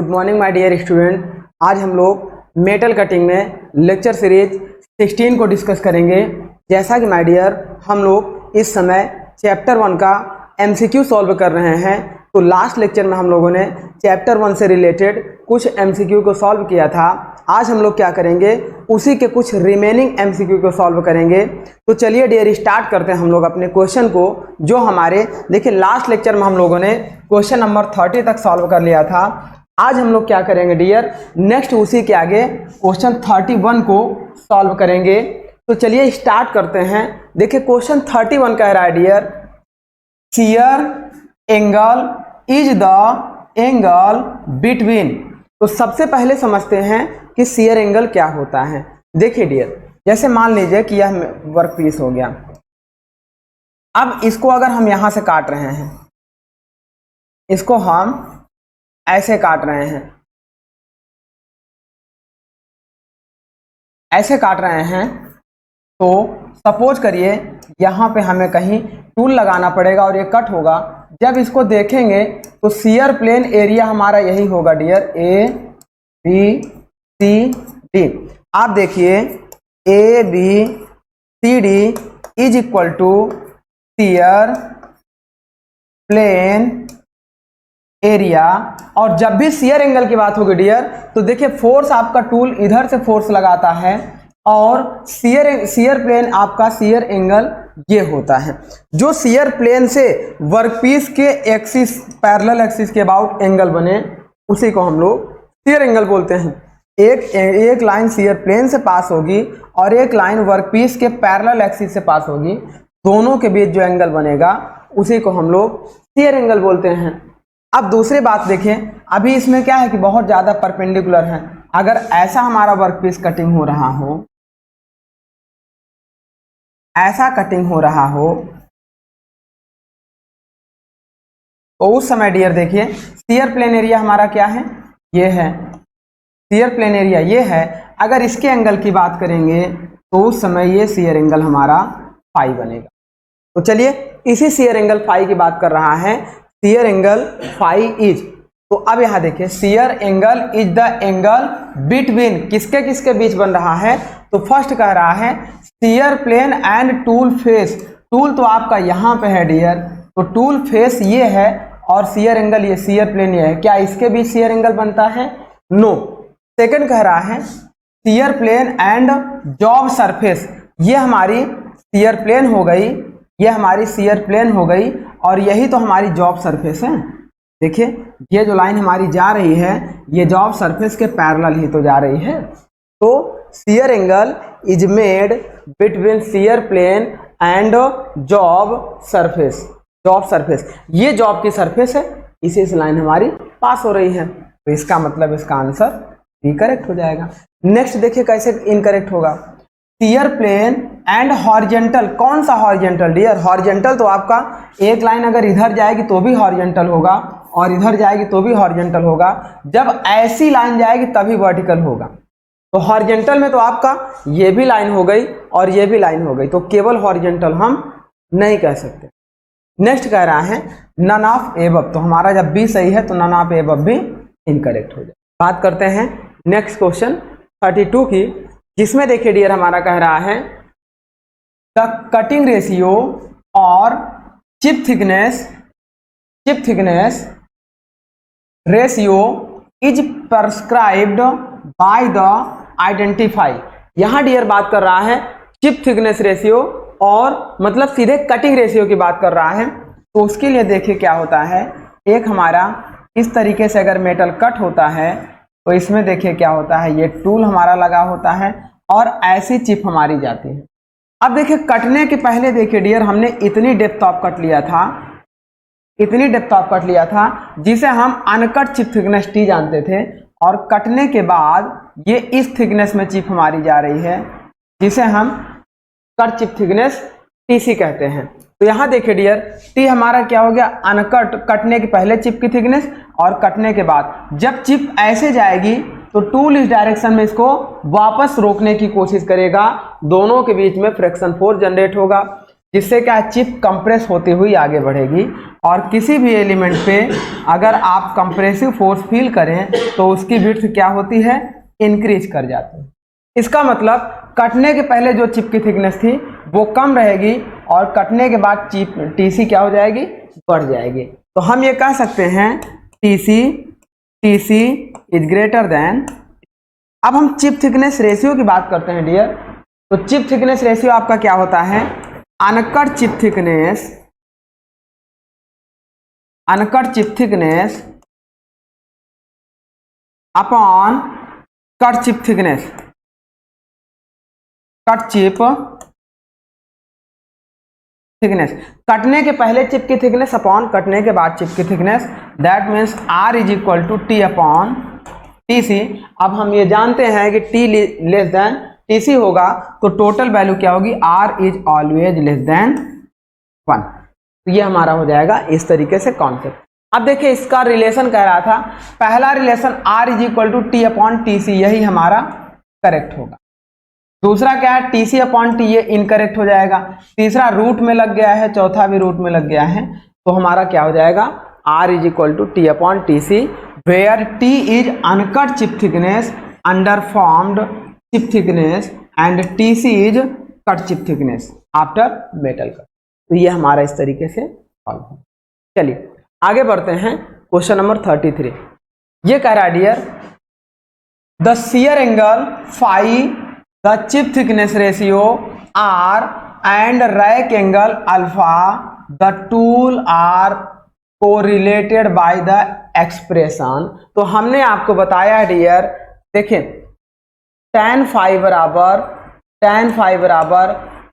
Good morning my dear student. आज हम लोग मेटल कटिंग में लेक्चर सीरीज 16 को डिस्कस करेंगे। जैसा कि माय डियर हम लोग इस समय चैप्टर 1 का एमसीक्यू सॉल्व कर रहे हैं। तो लास्ट लेक्चर में हम लोगों ने चैप्टर 1 से रिलेटेड कुछ एमसीक्यू को सॉल्व किया था। आज हम लोग क्या करेंगे, उसी के कुछ रिमेनिंग एमसीक्यू को सॉल्व करेंगे। तो चलिए डियर स्टार्ट करते हैं हम लोग अपने क्वेश्चन को, जो हमारे देखिए लास्ट लेक्चर में हम लोगों ने क्वेश्चन नंबर 30 तक सॉल्व कर लिया था। आज हम लोग क्या करेंगे डियर, नेक्स्ट उसी के आगे क्वेश्चन 31 को सॉल्व करेंगे। तो चलिए स्टार्ट करते हैं। देखिए क्वेश्चन 31 कह रहा है dear, shear angle is the angle between. तो सबसे पहले समझते हैं कि शियर एंगल क्या होता है। देखिए डियर, जैसे मान लीजिए कि यह वर्क पीस हो गया। अब इसको अगर हम यहां से काट रहे हैं, इसको हम ऐसे काट रहे हैं, ऐसे काट रहे हैं, तो सपोज करिए यहां पे हमें कहीं टूल लगाना पड़ेगा और ये कट होगा। जब इसको देखेंगे तो शियर प्लेन एरिया हमारा यही होगा dear, A B C D. आप देखिए A B C D is equal to shear plane area. और जब भी शियर एंगल की बात होगी डियर, तो देखिए फोर्स आपका टूल इधर से फोर्स लगाता है और शियर प्लेन आपका शियर एंगल ये होता है। जो शियर प्लेन से वर्कपीस के एक्सिस पैरेलल एक्सिस के अबाउट एंगल बने, उसी को हम लोग शियर एंगल बोलते हैं। एक लाइन शियर प्लेन से पास होगी और एक लाइन वर्कपीस के पैरेलल एक्सिस से पास होगी। दोनों के बीच जो एंगल बनेगा उसी को हम लोग शियर एंगल बोलते हैं। अब दूसरी बात देखें, अभी इसमें क्या है कि बहुत ज्यादा परपेंडिकुलर है। अगर ऐसा हमारा वर्कपीस कटिंग हो रहा हो, ऐसा कटिंग हो रहा हो, तो उस समय डियर देखिए शियर प्लेन एरिया हमारा क्या है, ये है शियर प्लेन एरिया, ये है। अगर इसके एंगल की बात करेंगे तो उस समय ये शियर एंगल हमारा फाई बनेगा। तो चलिए इसी शियर एंगल फाई की बात कर रहा है, शियर एंगल फाई इज। तो अब यहां देखिए shear angle is the angle between, किसके किसके बीच बन रहा है। तो फर्स्ट कह रहा है shear plane and tool face. Tool तो आपका यहां पे है डियर, तो टूल फेस ये है और शियर एंगल ये, शियर प्लेन ये है। क्या इसके बीच शियर एंगल बनता है? नो। सेकंड कह रहा है shear plane and job surface. ये हमारी शियर प्लेन हो गई, ये हमारी शियर प्लेन हो गई और यही तो हमारी जॉब सरफेस है। देखिए ये जो लाइन हमारी जा रही है, ये जॉब सरफेस के पैरेलल ही तो जा रही है। तो shear angle is made between shear plane and job surface. Job surface, ये जॉब की सरफेस है, इसी से लाइन हमारी पास हो रही है। तो इसका मतलब इसका आंसर भी करेक्ट हो जाएगा। नेक्स्ट देखिए कैसे इनकरेक्ट होगा, शियर प्लेन एंड हॉरिजेंटल। कौन सा हॉरिजेंटल डियर? हॉरिजेंटल तो आपका एक लाइन अगर इधर जाएगी तो भी हॉरिजेंटल होगा और इधर जाएगी तो भी हॉरिजेंटल होगा। जब ऐसी लाइन जाएगी तभी वर्टिकल होगा। तो हॉरिजेंटल में तो आपका ये भी लाइन हो गई और ये भी लाइन हो गई, तो केवल हॉरिजेंटल हम नहीं कह सकते। नेक्स्ट कह रहा है नन ऑफ एबव। तो हमारा जब बी सही है तो नन ऑफ एबव भी इनकरेक्ट हो जाए। बात करते हैं नेक्स्ट क्वेश्चन 32 की, जिसमें देखिए डियर हमारा कह रहा है द कटिंग रेशियो और chip thickness ratio is prescribed by the identify. यहां डियर बात कर रहा है चिप थिकनेस रेशियो और मतलब सीधे कटिंग रेशियो की बात कर रहा है। तो उसके लिए देखिए क्या होता है, एक हमारा इस तरीके से अगर मेटल कट होता है तो इसमें देखिए क्या होता है, ये टूल हमारा लगा होता है और ऐसी चिप हमारी जाती है। अब देखिए कटने के पहले देखिए डियर हमने इतनी डेप्थ ऑफ कट लिया था, इतनी डेप्थ ऑफ कट लिया था जिसे हम अनकट चिप थिकनेस टी जानते थे। और कटने के बाद ये इस थिकनेस में चिप हमारी जा रही है, जिसे हम कट चिप थिकनेस टीसी कहते हैं। तो यहाँ देखिए डियर टी हमारा क्या हो गया, अनकट, कटने के पहले चिप की थिकनेस और कटने के बाद। जब चिप ऐसे जाएगी तो टूल इस डायरेक्शन में इसको वापस रोकने की कोशिश करेगा, दोनों के बीच में फ्रिक्शन फोर्स जनरेट होगा। जिससे क्या चिप कंप्रेस होती हुई आगे बढ़ेगी, और किसी भी एलिमेंट पे अगर आप कंप्रेसिव फोर्स फील करें तो उसकी विड्थ क्या होती है, इंक्रीज कर जाती है। इसका मतलब कटने के पहले जो चिप की थिकनेस थी वो कम रहेगी और कटने के बाद चिप टीसी क्या हो जाएगी, बढ़ जाएगी। तो हम ये कह सकते हैं टीसी इज ग्रेटर देन। अब हम चिप थिकनेस रेशियो की बात करते हैं डियर। तो चिप थिकनेस रेशियो आपका क्या होता है, uncut chip thickness upon cut chip thickness, cut chip thickness, कटने के पहले चिप की थिकनेस अपॉन कटने के बाद चिप की thickness, that means R is equal to T upon T C. अब हम ये जानते हैं कि T less than T C होगा तो टोटल वैल्यू क्या होगी, R is always less than 1। तो ये हमारा हो जाएगा इस तरीके से कॉन्सेप्ट। अब देखिए इसका रिलेशन कह रहा था, पहला relation R is equal to T upon T C, यही हमारा करेक्ट होगा। दूसरा क्या है, टी सी अपॉन टी, ये इनकरेक्ट हो जाएगा। तीसरा रूट में लग गया है, चौथा भी रूट में लग गया है, तो हमारा क्या हो जाएगा, R is equal to T upon T C, where T is uncut chip thickness, under formed chip thickness and T C is cut chip thickness after metal cut. तो ये हमारा इस तरीके से सॉल्व हो। चलिए आगे बढ़ते हैं, क्वेश्चन नंबर 33। ये कह रहा है dear, the shear angle phi, the chip thickness ratio R and rack angle alpha, the tool are correlated by the expression। तो हमने आपको बताया है डियर, देखें tan फाई बराबर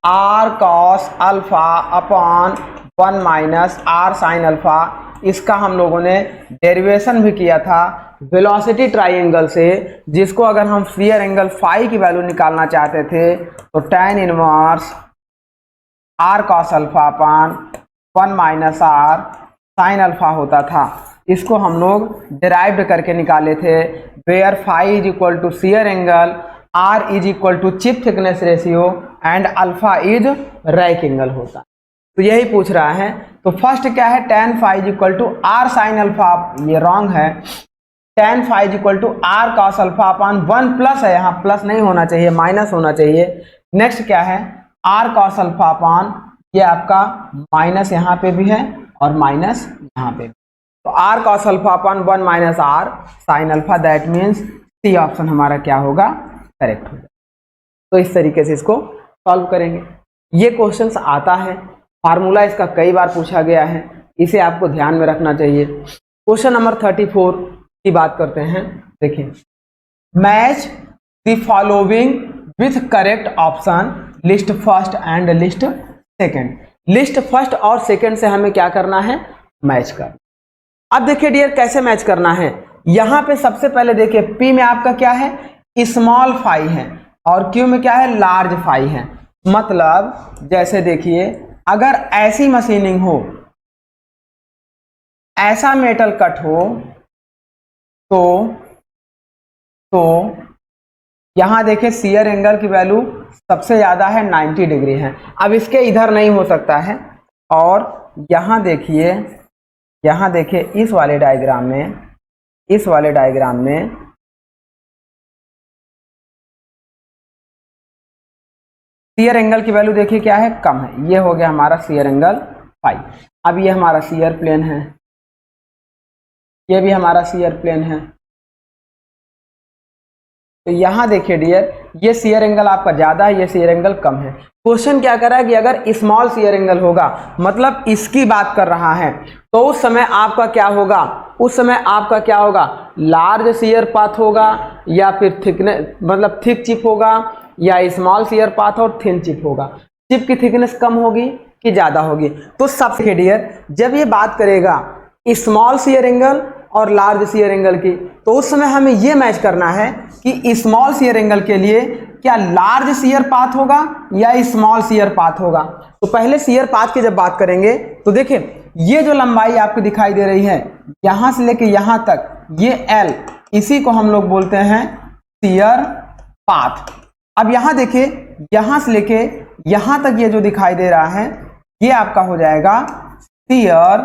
R cos alpha upon 1 minus R sin alpha. इसका हम लोगों ने डेरिवेशन भी किया था वेलोसिटी ट्राइंगल से, जिसको अगर हम शियर एंगल फाई की वैल्यू निकालना चाहते थे तो tan inverse R cos alpha upon 1 minus R sin alpha होता था। इसको हम लोग डिराइव्ड करके निकाले थे, where phi is equal to shear angle, R is equal to chip thickness ratio and alpha is rake angle होता। तो यही पूछ रहा है। तो फर्स्ट क्या है, tan phi is equal to R sin alpha, ये रॉन्ग है। tan phi is equal to R cos alpha upon 1 plus है, यहाँ प्लस नहीं होना चाहिए, माइनस होना चाहिए। नेक्स्ट क्या है, R cos अल्फा अपॉन, ये आपका माइनस यहाँ पे भी है और माइनस यहाँ पे भी। तो R cos alpha upon 1 minus R sin alpha, that means C option हमारा क्या होगा, करेक्ट होगा। तो इस तरीके से इसको सॉल्व करेंगे। ये क्वेश्चंस आता है, फार्मूला इसका कई बार पूछा गया है, इसे आपको ध्यान में रखना चाहिए। क्वेश्चन नंबर 34 की बात करते हैं। देखिए, match the following with correct option, list first and list second. List first और सेकंड से हमें क्या करना है, मैच करना। अब देखिए डियर कैसे मैच करना है। यहां पे सबसे पहले देखिए P में आपका क्या है, स्मॉल फाई है, और Q में क्या है, लार्ज फाई है। मतलब जैसे देखिए अगर ऐसी मशीनिंग हो, ऐसा मेटल कट हो, तो यहां देखिए शियर एंगल की वैल्यू सबसे ज्यादा है 90 डिग्री है। अब इसके इधर नहीं हो सकता है। और यहां देखिए इस वाले डायग्राम में शियर एंगल की वैल्यू देखिए क्या है, कम है। ये हो गया हमारा शियर एंगल फाई। अब ये हमारा शियर प्लेन है, ये भी हमारा शियर प्लेन है। तो यहां देखिए डियर, ये शियर एंगल आपका ज्यादा है, ये शियर एंगल कम है। क्वेश्चन क्या कर रहा है कि अगर स्मॉल शियर एंगल होगा, मतलब इसकी बात कर रहा है, तो उस समय आपका क्या होगा, लार्ज शियर पाथ होगा, या फिर थिकनेस मतलब थिक चिप होगा, या स्मॉल शियर पाथ और थिन चिप होगा। चिप की थिकनेस कम होगी कि ज्यादा होगी। तो सबसे डियर जब ये बात करेगा स्मॉल शियर एंगल और लार्ज शियर एंगल की, तो उस समय हमें ये मैच करना है कि स्मॉल शियर एंगल के लिए क्या लार्ज शियर पाथ होगा या स्मॉल शियर पाथ होगा। तो पहले शियर पाथ की जब बात करेंगे तो देखिए ये जो लंबाई आपको दिखाई दे रही है यहां से लेके यहां तक, ये L, इसी को हम लोग बोलते हैं शियर पाथ। अब यहां देखिए यहां से लेके यहां तक ये जो दिखाई दे रहा है ये आपका हो जाएगा शियर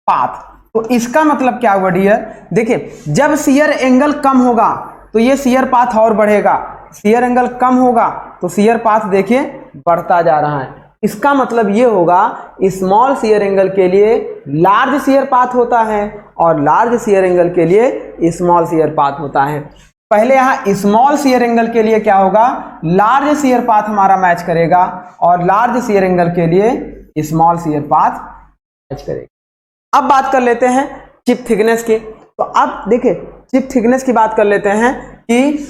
पाथ। तो इसका मतलब क्या हुआ डियर, देखिए जब शियर एंगल कम होगा तो ये शियर पाथ और बढ़ेगा, शियर एंगल कम होगा तो शियर पाथ देखिए बढ़ता जा रहा है। इसका मतलब ये होगा स्मॉल शियर एंगल के लिए लार्ज शियर पाथ होता है और लार्ज शियर एंगल के लिए स्मॉल शियर पाथ होता है। पहले यहाँ स्मॉल शियर एंगल के लिए क्या होगा, लार्ज शियर पाथ हमारा मैच करेगा और लार्ज शियर एंगल के लिए स्मॉल शियर पाथ मैच करेगा। अब बात कर लेते हैं चिप थिकनेस की। तो अब देखिए चिप थिकनेस की बात कर लेते हैं कि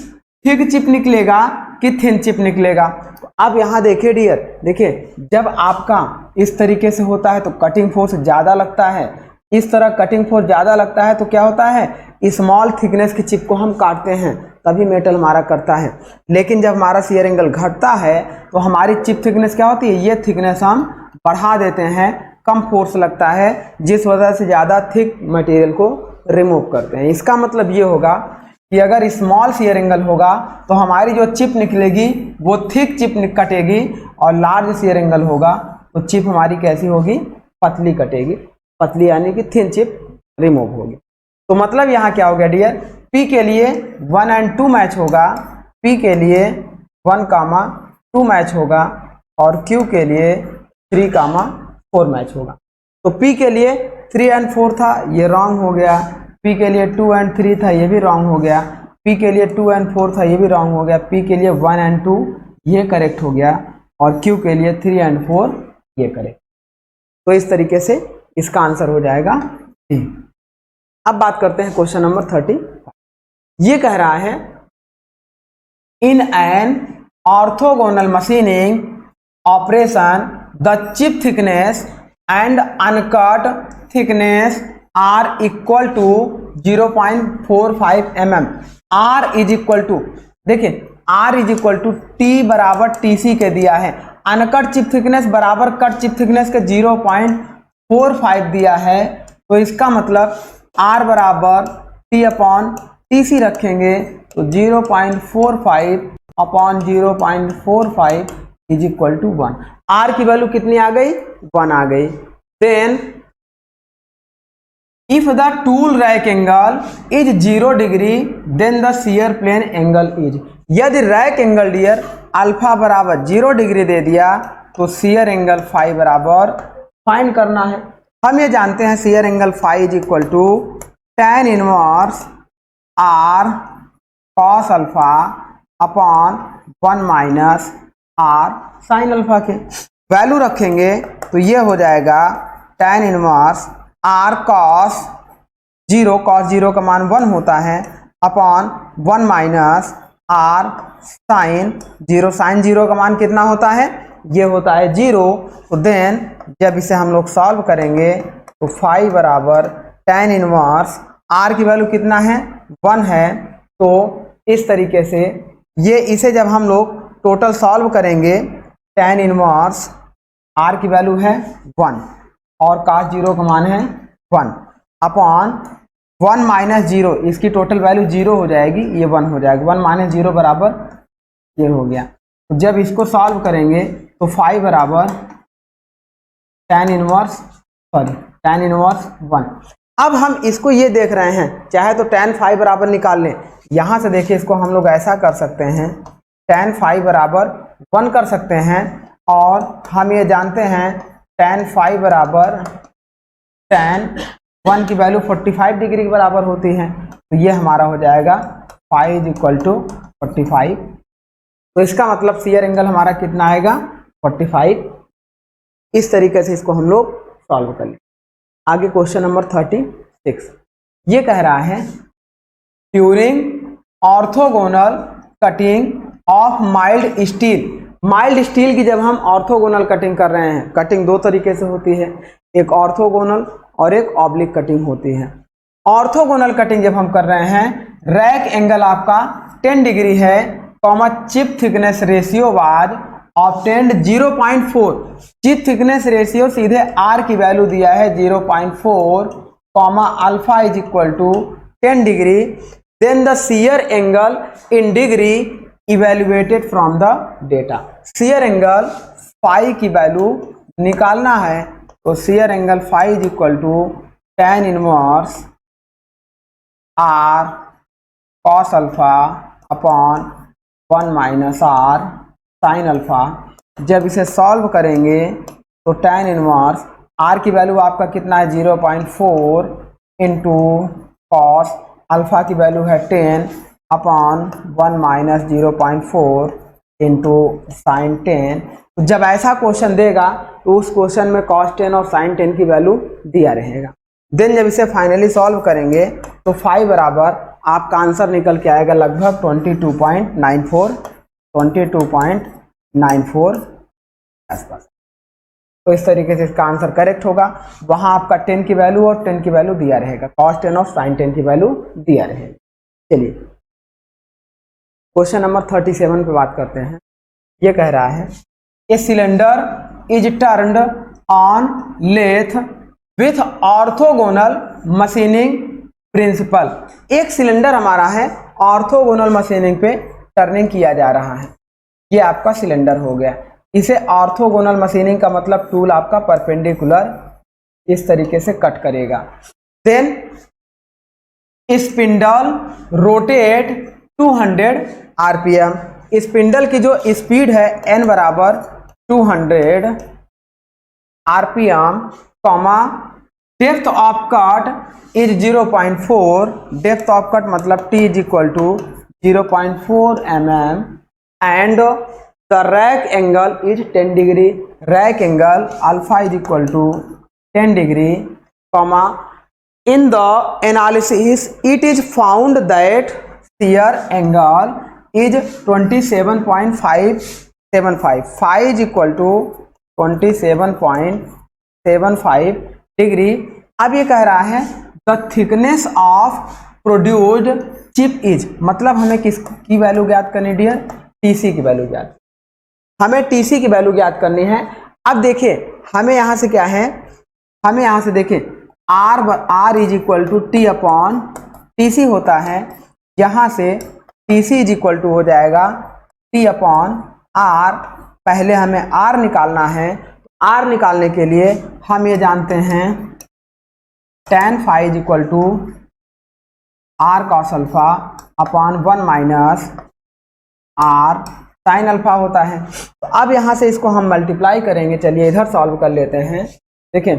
थिक चिप निकलेगा कि थिन चिप निकलेगा। तो अब यहाँ देखिए डियर, देखिए जब आपका इस तरीके से होता है तो कटिंग फोर्स ज़्यादा लगता है, इस तरह कटिंग फोर्स ज़्यादा लगता है तो क्या होता है, स्मॉल थिकनेस की चिप को हम काटते हैं तभी मेटल हमारा करता है। लेकिन जब हमारा शियर एंगल घटता है तो हमारी चिप थिकनेस क्या होती है, ये थिकनेस हम बढ़ा देते हैं, कम फोर्स लगता है जिस वजह से ज़्यादा थिक मटेरियल को रिमूव करते हैं। इसका मतलब ये होगा कि अगर स्मॉल शियर एंगल होगा तो हमारी जो चिप निकलेगी वो थिक चिप कटेगी और लार्ज शियर एंगल होगा तो चिप हमारी कैसी होगी, पतली कटेगी, पतली यानी कि थिन चिप रिमूव होगी। तो मतलब यहाँ क्या हो गया डियर, P के लिए 1 और 2 मैच होगा, P के लिए 1, 2 मैच होगा और Q के लिए 3, 4 मैच होगा। तो P के लिए 3 और 4 था, ये रॉन्ग हो गया। P के लिए 2 और 3 था, ये भी रॉन्ग हो गया। P के लिए 2 और 4 था, ये भी रॉन्ग हो गया। P के लिए 1 और 2 ये करेक्ट हो गया और Q के लिए 3 और 4 ये करेक्ट। तो इस तरीके से इसका आंसर हो जाएगा D। अब बात करते हैं क्वेश्चन नंबर 30। ये कह रहा है in an orthogonal machining operation the chip thickness and uncut thickness are equal to 0.45 mm। R is equal to, देखिए are is equal to t बराबर टी सी के दिया है, अनकट चिप थिकनेस बराबर कट चिप थिकनेस के 0.45 दिया है। तो इसका मतलब आर बराबर टी अपॉन टी सी रखेंगे तो 0.45 upon 0.45 is equal to 1। R की वैल्यू कितनी आ गई, 1 आ गई। Then if the tool rake angle is 0 degree then the shear plane angle is. यदि रैक एंगल डियर अल्फा बराबर 0 डिग्री दे दिया तो शियर एंगल फाई बराबर फाइंड करना है। हम ये जानते हैं shear angle phi is equal to tan inverse R cos alpha upon 1 minus are sine alpha के। वैल्यू रखेंगे तो ये हो जाएगा tan इनवर्स आर कॉस 0 का मान 1 होता है upon 1 minus are sine 0, sine 0 का मान कितना होता है, ये होता है 0। तो देन जब इसे हम लोग सॉल्व करेंगे तो फाई बराबर tan इनवर्स आर की वैल्यू कितना है, 1 है। तो इस तरीके से ये इसे जब हम लोग टोटल सॉल्व करेंगे tan इनवर्स आर की वैल्यू है 1 और cos 0 का मान है 1 अपॉन 1 माइनस 0, इसकी टोटल वैल्यू 0 हो जाएगी, ये 1 हो जाएगा। 1 माइनस 0 बराबर ये हो गया। तो जब इसको सॉल्व करेंगे तो फाई बराबर tan इनवर्स 1। अब हम इसको ये देख रहे हैं, चाहे तो tan फाई बराबर निकाल लें। यहाँ से देखिए इसको हम लोग ऐसा कर सकते हैं, tan फाई बराबर 1 कर सकते हैं और हम ये जानते हैं tan फाई बराबर tan 1 की वैल्यू 45 डिग्री के बराबर होती है। तो ये हमारा हो जाएगा फाई इज इक्वल टू 45। तो इसका मतलब शियर एंगल हमारा कितना आएगा, 45। इस तरीके से इसको हम लोग सॉल्व कर लें। आगे क्वेश्चन नंबर 36। ये कह रहा है during orthogonal cutting of mild steel. Mild steel की जब हम ऑर्थोगोनल कटिंग कर रहे हैं, कटिंग दो तरीके से होती है, एक ऑर्थोगोनल और एक ऑब्लिक कटिंग होती है। ऑर्थोगोनल कटिंग जब हम कर रहे हैं, रैक एंगल आपका 10 डिग्री है, comma chip thickness ratio was obtained 0.4। Chip thickness ratio सीधे आर की वैल्यू दिया है 0.4, comma alpha is equal to 10 degree. Then the shear angle in degree evaluated from the data. Shear angle phi की value निकालना है तो shear angle phi is equal to tan inverse R cos alpha upon 1 minus are sine alpha. जब इसे solve करेंगे तो tan inverse are की value आपका कितना है 0.4 इंटू कॉस अल्फा की वैल्यू है 10 अपॉन 1 माइनस 0.4 इंटू साइन 10। तो जब ऐसा क्वेश्चन देगा तो उस क्वेश्चन में cos 10 और sin 10 की वैल्यू दिया रहेगा। देन जब इसे फाइनली सॉल्व करेंगे तो फाई बराबर आपका आंसर निकल के आएगा लगभग 22.94 आसपास। तो इस तरीके से इसका आंसर करेक्ट होगा। वहां आपका 10 की वैल्यू और 10 की वैल्यू दिया रहेगा, cos 10 और sin 10 की वैल्यू दिया रहेगा। चलिए क्वेश्चन नंबर 37 पे बात करते हैं। ये कह रहा है a cylinder is turned on lathe with orthogonal machining principle. एक सिलेंडर हमारा है, ऑर्थोगोनल मशीनिंग पे टर्निंग किया जा रहा है। ये आपका सिलेंडर हो गया। इसे ऑर्थोगोनल मशीनिंग का मतलब टूल आपका परपेंडिकुलर इस तरीके से कट करेगा। Then spindle rotate 200 RPM. Spindle की जो स्पीड है n बराबर 200 RPM, comma depth of cut is 0.4। Depth of cut मतलब t is equal to 0.4 mm and the rake angle is 10 degree. Rake angle alpha is equal to 10 degree, comma in the analysis it is found that shear angle is 27.575। Phi is equal to 27.75 degree. अब ये कह रहा है the thickness of produced chip is, मतलब हमें किसकी value ज्ञात करनी डियर, टीसी की वैल्यू ज्ञात, हमें टीसी की वैल्यू ज्ञात करनी है। अब देखिए हमें यहाँ से क्या है, हमें यहाँ से देखिए are is equal to T upon TC होता है। यहाँ से टीसी इज इक्वल टू हो जाएगा टी अपॉन आर। पहले हमें आर निकालना है। आर निकालने के लिए हम ये जानते हैं tan phi is equal to R cos alpha upon 1 minus are sine alpha होता है। तो अब यहाँ से इसको हम मल्टीप्लाई करेंगे। चलिए इधर सॉल्व कर लेते हैं। देखिए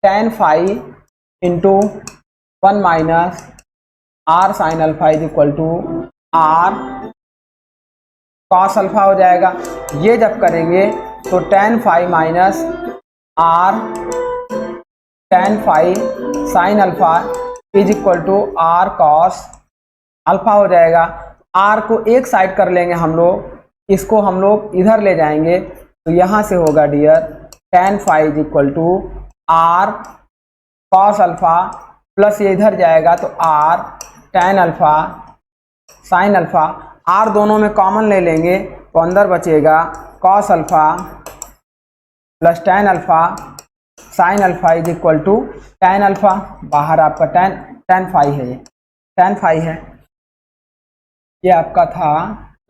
tan phi into 1 minus are sine alpha is equal to R cos alpha हो जाएगा। ये जब करेंगे तो tan phi minus R tan phi sine alpha is equal to R cos alpha हो जाएगा। आर को एक साइड कर लेंगे हम लोग, इसको हम लोग इधर ले जाएंगे तो यहाँ से होगा dear tan phi is equal to R cos alpha plus ये इधर जाएगा तो R tan alpha sine alpha. R दोनों में कॉमन ले लेंगे तो अंदर बचेगा cos alpha plus tan alpha sine alpha is equal to tan alpha. बाहर आपका tan फाई है, ये tan फाई है, ये आपका था,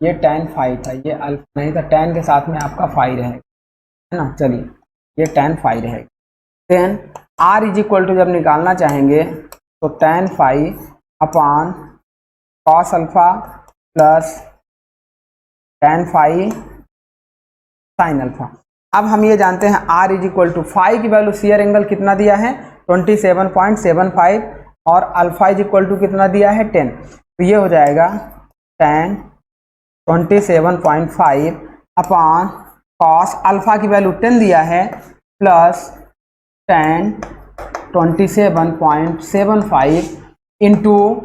ये tan फाई था, ये अल्फा नहीं था। tan के साथ में आपका फाई रहेगा, है ना। चलिए ये tan फाई रहेगा। Then R is equal to जब निकालना चाहेंगे तो tan phi upon cos alpha plus tan phi sine alpha. अब हम ये जानते हैं R is equal to phi की वैल्यू शियर एंगल कितना दिया है 27.75 और अल्फा इज इक्वल टू कितना दिया है 10। तो ये हो जाएगा tan 27.5 अपॉन कॉस अल्फा की वैल्यू 10 दिया है प्लस tan 27.75 इंटू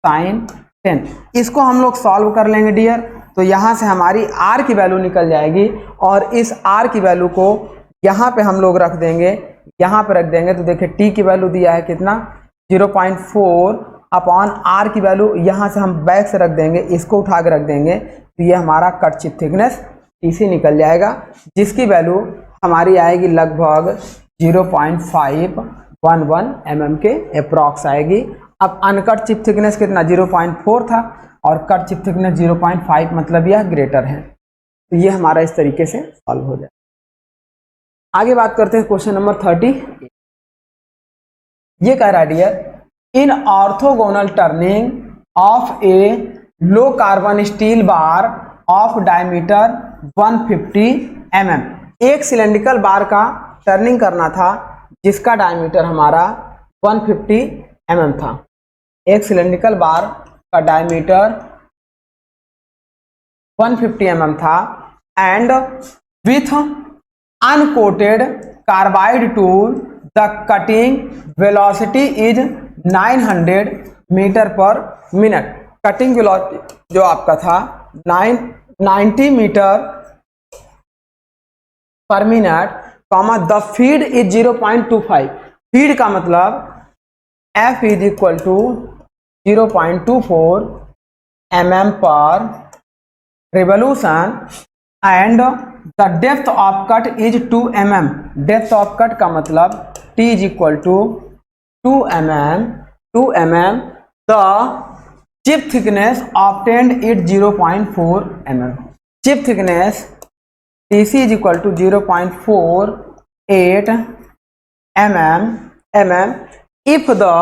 साइन 10। इसको हम लोग सॉल्व कर लेंगे डियर। तो यहाँ से हमारी आर की वैल्यू निकल जाएगी और इस आर की वैल्यू को यहाँ पे हम लोग रख देंगे, यहाँ पे रख देंगे तो देखिए टी की वैल्यू दिया है कितना 0.4 अपॉन आर की वैल्यू यहाँ से हम बैक से रख देंगे, इसको उठा के रख देंगे तो ये हमारा कट चिप थिकनेस टीसी निकल जाएगा, जिसकी वैल्यू हमारी आएगी लगभग 0.511 mm के अप्रॉक्स आएगी। अब अनकट चिप थिकनेस कितना 0.4 था और कट चिप थिकनेस 0.5 मतलब यह ग्रेटर है। तो ये हमारा इस तरीके से सॉल्व हो जाए। आगे बात करते हैं क्वेश्चन नंबर 30। ये कह रहा है dear in orthogonal turning of a low carbon steel bar of diameter 150 mm। एक सिलेंड्रिकल बार का टर्निंग करना था जिसका डायमीटर हमारा 150 mm था। एक सिलेंड्रिकल बार का डायमीटर 150 mm था and with uncoated carbide tool the cutting velocity is 900 metre पर मिनट। कटिंग वेलोसिटी जो आपका था 90 मीटर पर minute, comma the feed is 0.25। Feed का मतलब F is equal to 0.24 mm per revolution and the depth of cut is 2 mm। Depth of cut का मतलब T is equal to 2 mm। The chip thickness obtained it 0.4 mm। Chip thickness TC is equal to 0.48 mm if the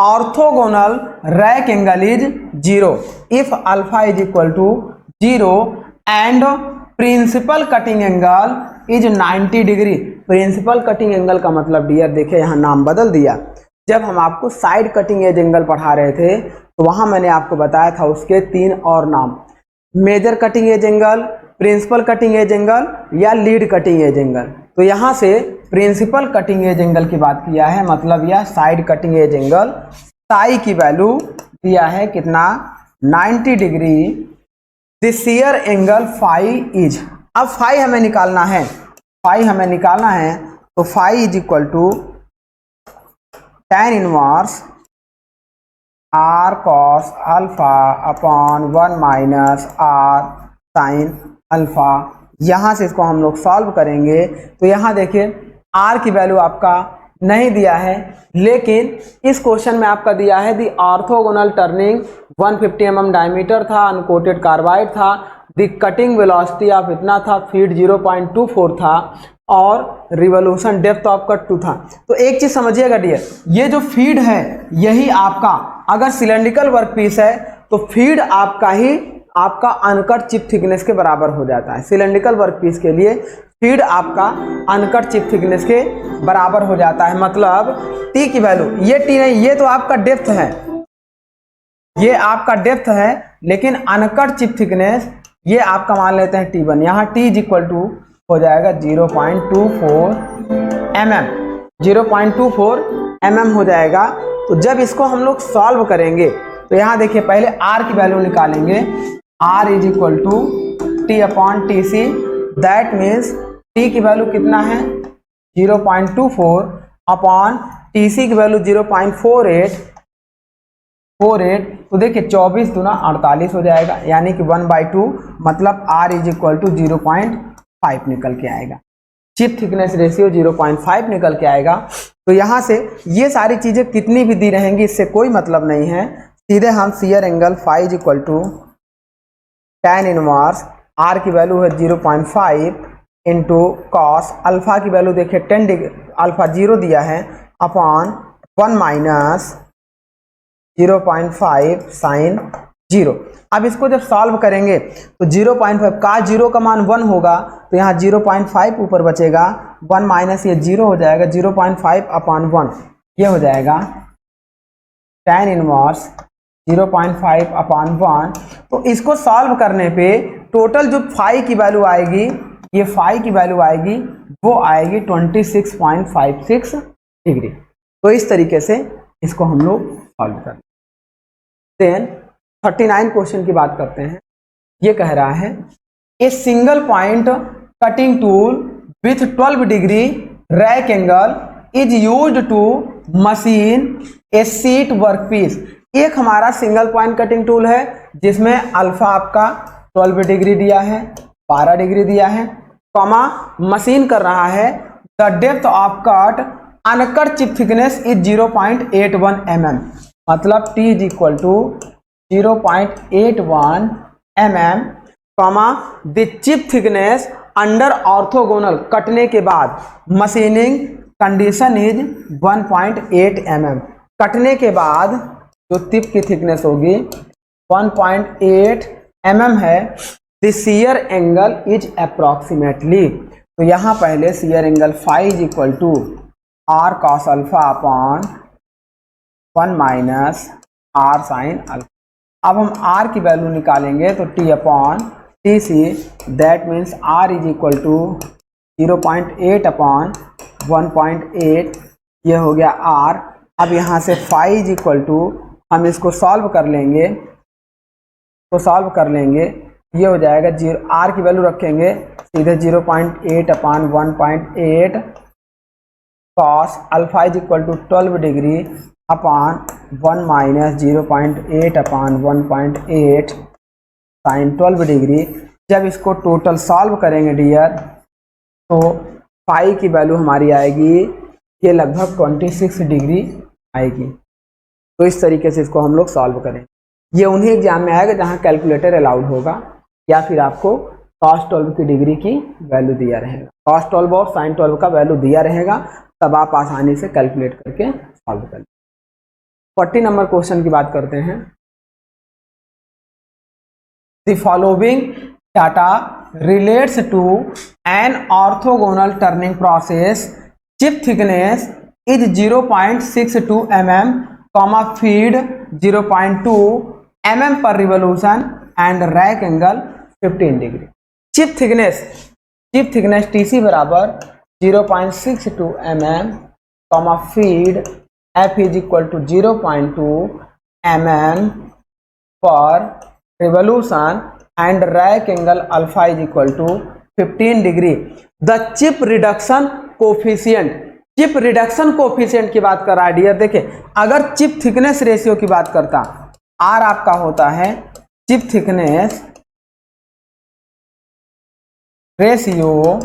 orthogonal rack angle is 0, if alpha is equal to 0 and principal cutting angle is 90 degree. Principal cutting angle का मतलब dear देखिए यहाँ नाम बदल दिया। जब हम आपको साइड कटिंग एज एंगल पढ़ा रहे थे तो वहां मैंने आपको बताया था उसके 3 और नाम, major cutting edge angle, principal cutting edge angle या लीड कटिंग एज एंगल। तो यहाँ से प्रिंसिपल कटिंग एज एंगल की बात किया है, मतलब यह side cutting edge angle. Psi की वैल्यू दिया है कितना 90 degree. The shear angle phi is, अब फाई हमें निकालना है, फाई हमें निकालना है तो phi is equal to tan inverse r cos alpha upon 1 minus r sin alpha. यहाँ से इसको हम लोग सॉल्व करेंगे तो यहाँ देखिए r की वैल्यू आपका नहीं दिया है, लेकिन इस क्वेश्चन में आपका दिया है दी ऑर्थोगोनल टर्निंग 150 mm डायमीटर था, अनकोटेड कार्बाइड था, दी कटिंग वेलोसिटी ऑफ इतना था, फीड 0.24 था और रिवोल्यूशन डेप्थ ऑफ कट 2 था। तो एक चीज समझिएगा डियर, ये जो फीड है यही आपका, अगर सिलेंड्रिकल वर्कपीस है तो फीड आपका ही आपका अनकट चिप थिकनेस के बराबर हो जाता है। सिलेंड्रिकल वर्कपीस के लिए फीड आपका अनकट चिप थिकनेस के बराबर हो जाता है। मतलब टी की वैल्यू, ये टी नहीं, ये तो आपका डेप्थ है, ये आपका डेप्थ है, लेकिन अनकट चिप थिकनेस ये आपका मान लेते हैं T1। यहाँ T इज इक्वल टू हो जाएगा 0.24 mm, 0.24 mm हो जाएगा। तो जब इसको हम लोग सॉल्व करेंगे तो यहाँ देखिए पहले R की वैल्यू निकालेंगे, R is equal to T upon TC, that means T की वैल्यू कितना है 0.24 अपॉन TC की वैल्यू 0.48। तो देखिए 24 दूना 48 हो जाएगा, यानी कि 1/2, मतलब R इज इक्वल टू 0.5 निकल के आएगा। चिप थिकनेस रेशियो 0.5 निकल के आएगा। तो यहाँ से ये सारी चीजें कितनी भी दी रहेंगी इससे कोई मतलब नहीं है, सीधे हम shear angle phi is equal to tan inverse R की वैल्यू है 0.5 इंटू कॉस अल्फा की वैल्यू देखिए 10 डिग्री, अल्फा 0 दिया है, अपॉन 1 माइनस 0.5 साइन 0। अब इसको जब सॉल्व करेंगे तो 0.5 का 0 का मान 1 होगा तो यहाँ 0.5 ऊपर बचेगा, 1 माइनस ये 0 हो जाएगा, 0.5 अपॉन 1 ये हो जाएगा tan इनवर्स 0.5 अपॉन 1। तो इसको सॉल्व करने पे टोटल जो फाई की वैल्यू आएगी, ये फाई की वैल्यू आएगी वो आएगी 26.56 डिग्री। तो इस तरीके से इसको हम लोग सॉल्व कर देन 39 क्वेश्चन की बात करते हैं। ये कह रहा है a single point cutting tool with 12 degree rake angle is used to machine a seat workpiece. एक हमारा सिंगल पॉइंट कटिंग टूल है जिसमें अल्फा आपका 12 डिग्री दिया है, 12 डिग्री दिया है, कॉमा मशीन कर रहा है, the depth of cut uncut chip thickness is 0.81 mm, मतलब T is equal to 0.81 mm, comma the chip thickness under orthogonal कटने के बाद मशीनिंग कंडीशन इज 1.8 mm। कटने के बाद जो टिप की थिकनेस होगी 1.8 mm है। The shear angle is approximately, तो यहाँ पहले shear angle phi is equal to R cos alpha upon 1 minus are sine alpha. अब हम आर की वैल्यू निकालेंगे तो T upon T C, that means R is equal to 0.8 upon 1.8, ये हो गया आर। अब यहाँ से फाई इज इक्वल टू, हम इसको सॉल्व कर लेंगे, तो सॉल्व कर लेंगे ये हो जाएगा 0, आर की वैल्यू रखेंगे सीधे 0.8 upon 1.8 cos alpha is equal to 12 degree upon 1 minus 0.8 upon 1.8 sine 12 degree. जब इसको टोटल सॉल्व करेंगे डियर तो फाई की वैल्यू हमारी आएगी ये लगभग 26 डिग्री आएगी। तो इस तरीके से इसको हम लोग सॉल्व करें। ये उन्हीं एग्जाम में आएगा जहाँ कैलकुलेटर अलाउड होगा, या फिर आपको cos 12 की डिग्री की वैल्यू दिया रहेगा, cos 12 और sin 12 का वैल्यू दिया रहेगा, तब आप आसानी से कैलकुलेट करके सॉल्व कर लें। 40 नंबर क्वेश्चन की बात करते हैं। The following data relates to an orthogonal turning process, chip thickness is 0.62 mm, comma feed 0.2 mm per revolution and rake angle 15 degree. Chip thickness TC बराबर 0.62 mm, comma feed F is equal to 0.2 mm per revolution and rake angle alpha is equal to 15 degree. The chip reduction coefficient की बात कर रहा है dear. देखिए अगर chip thickness ratio की बात करता, आर आपका होता है चिप थिकनेस रेशियो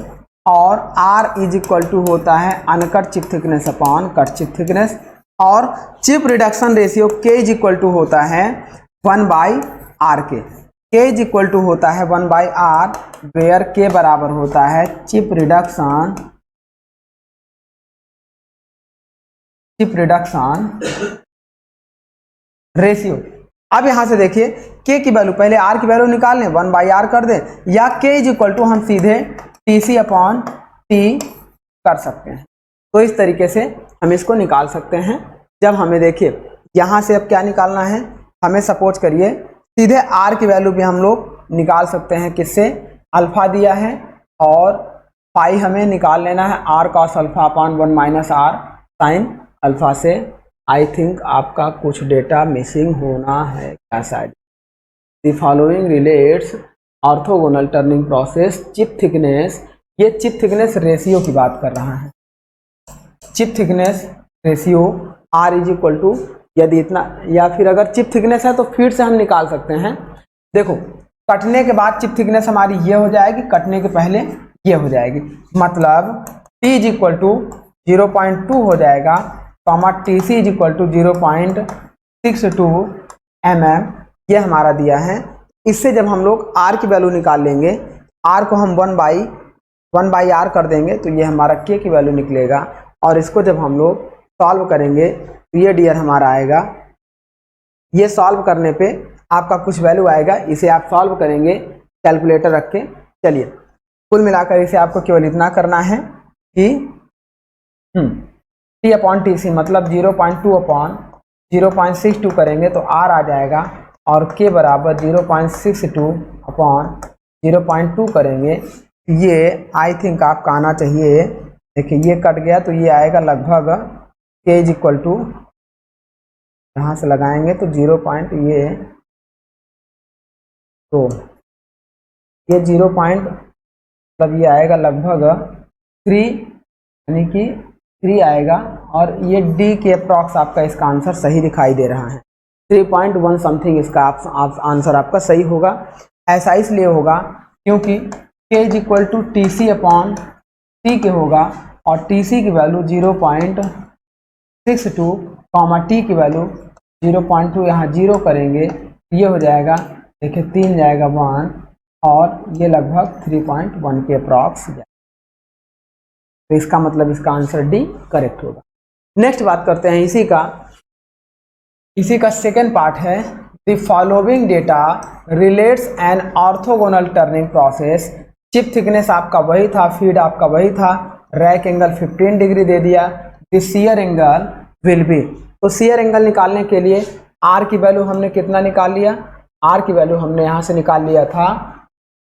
और आर इज इक्वल टू होता है uncut chip thickness upon cut chip thickness, और चिप रिडक्शन रेशियो के इज इक्वल टू होता है 1/r के इज इक्वल टू होता है 1/r, वेयर के बराबर होता है चिप रिडक्शन रेशियो। अब यहां से देखिए के की वैल्यू, पहले आर की वैल्यू निकाल लें 1/r कर दें, या के इज इक्वल टू हम सीधे TC अपॉन टी कर सकते हैं। तो इस तरीके से हम इसको निकाल सकते हैं। जब हमें देखिए यहाँ से अब क्या निकालना है, हमें सपोज करिए सीधे आर की वैल्यू भी हम लोग निकाल सकते हैं, किससे, अल्फा दिया है और पाई हमें निकाल लेना है r cos alpha upon 1 minus are sine alpha से। आई थिंक आपका कुछ डेटा मिसिंग होना है क्या शायद। The following relates orthogonal turning process chip thickness, ये चिप थिकनेस रेशियो की बात कर रहा है। Chip thickness ratio R is equal to, यदि इतना, या फिर अगर चिप थिकनेस है तो फिर से हम निकाल सकते हैं। देखो कटने के बाद चिप थिकनेस हमारी ये हो जाएगी, कटने के पहले ये हो जाएगी, मतलब टी इज इक्वल टू 0.2 हो जाएगा, comma TC is equal to 0.62 mm, ये हमारा दिया है। इससे जब हम लोग R की वैल्यू निकाल लेंगे, R को हम 1/r कर देंगे तो ये हमारा K की वैल्यू निकलेगा, और इसको जब हम लोग सॉल्व करेंगे तो ये डियर हमारा आएगा, ये सॉल्व करने पे आपका कुछ वैल्यू आएगा, इसे आप सॉल्व करेंगे कैलकुलेटर रख के। चलिए कुल मिलाकर इसे आपको केवल इतना करना है कि T अपॉन TC मतलब 0.2 अपॉन 0.62 करेंगे तो R आ जाएगा, और K बराबर 0.62 अपॉन 0.2 करेंगे, ये आई थिंक आपका आना चाहिए। देखिए ये कट गया तो ये आएगा लगभग K इज इक्वल टू, यहाँ से लगाएंगे तो 0. ये तो ये 0. मतलब ये आएगा लगभग 3, यानी कि 3 आएगा, और ये D के अप्रॉक्स आपका इसका आंसर सही दिखाई दे रहा है। 3.1 समथिंग इसका आंसर आपका सही होगा। ऐसा इसलिए होगा क्योंकि K is equal to TC upon T के होगा, और TC की वैल्यू 0.62 कॉमा T की वैल्यू 0.2, यहाँ 0 करेंगे ये हो जाएगा, देखिए 3 जाएगा 1, और ये लगभग 3.1 के अप्रॉक्स जाए। तो इसका मतलब इसका आंसर डी करेक्ट होगा। नेक्स्ट बात करते हैं इसी का सेकेंड पार्ट है the following data relates an orthogonal turning process. Chip thickness आपका वही था, फीड आपका वही था, रैक एंगल 15 डिग्री दे दिया, the shear angle will be. तो शियर एंगल निकालने के लिए आर की वैल्यू हमने कितना निकाल लिया, आर की वैल्यू हमने यहाँ से निकाल लिया था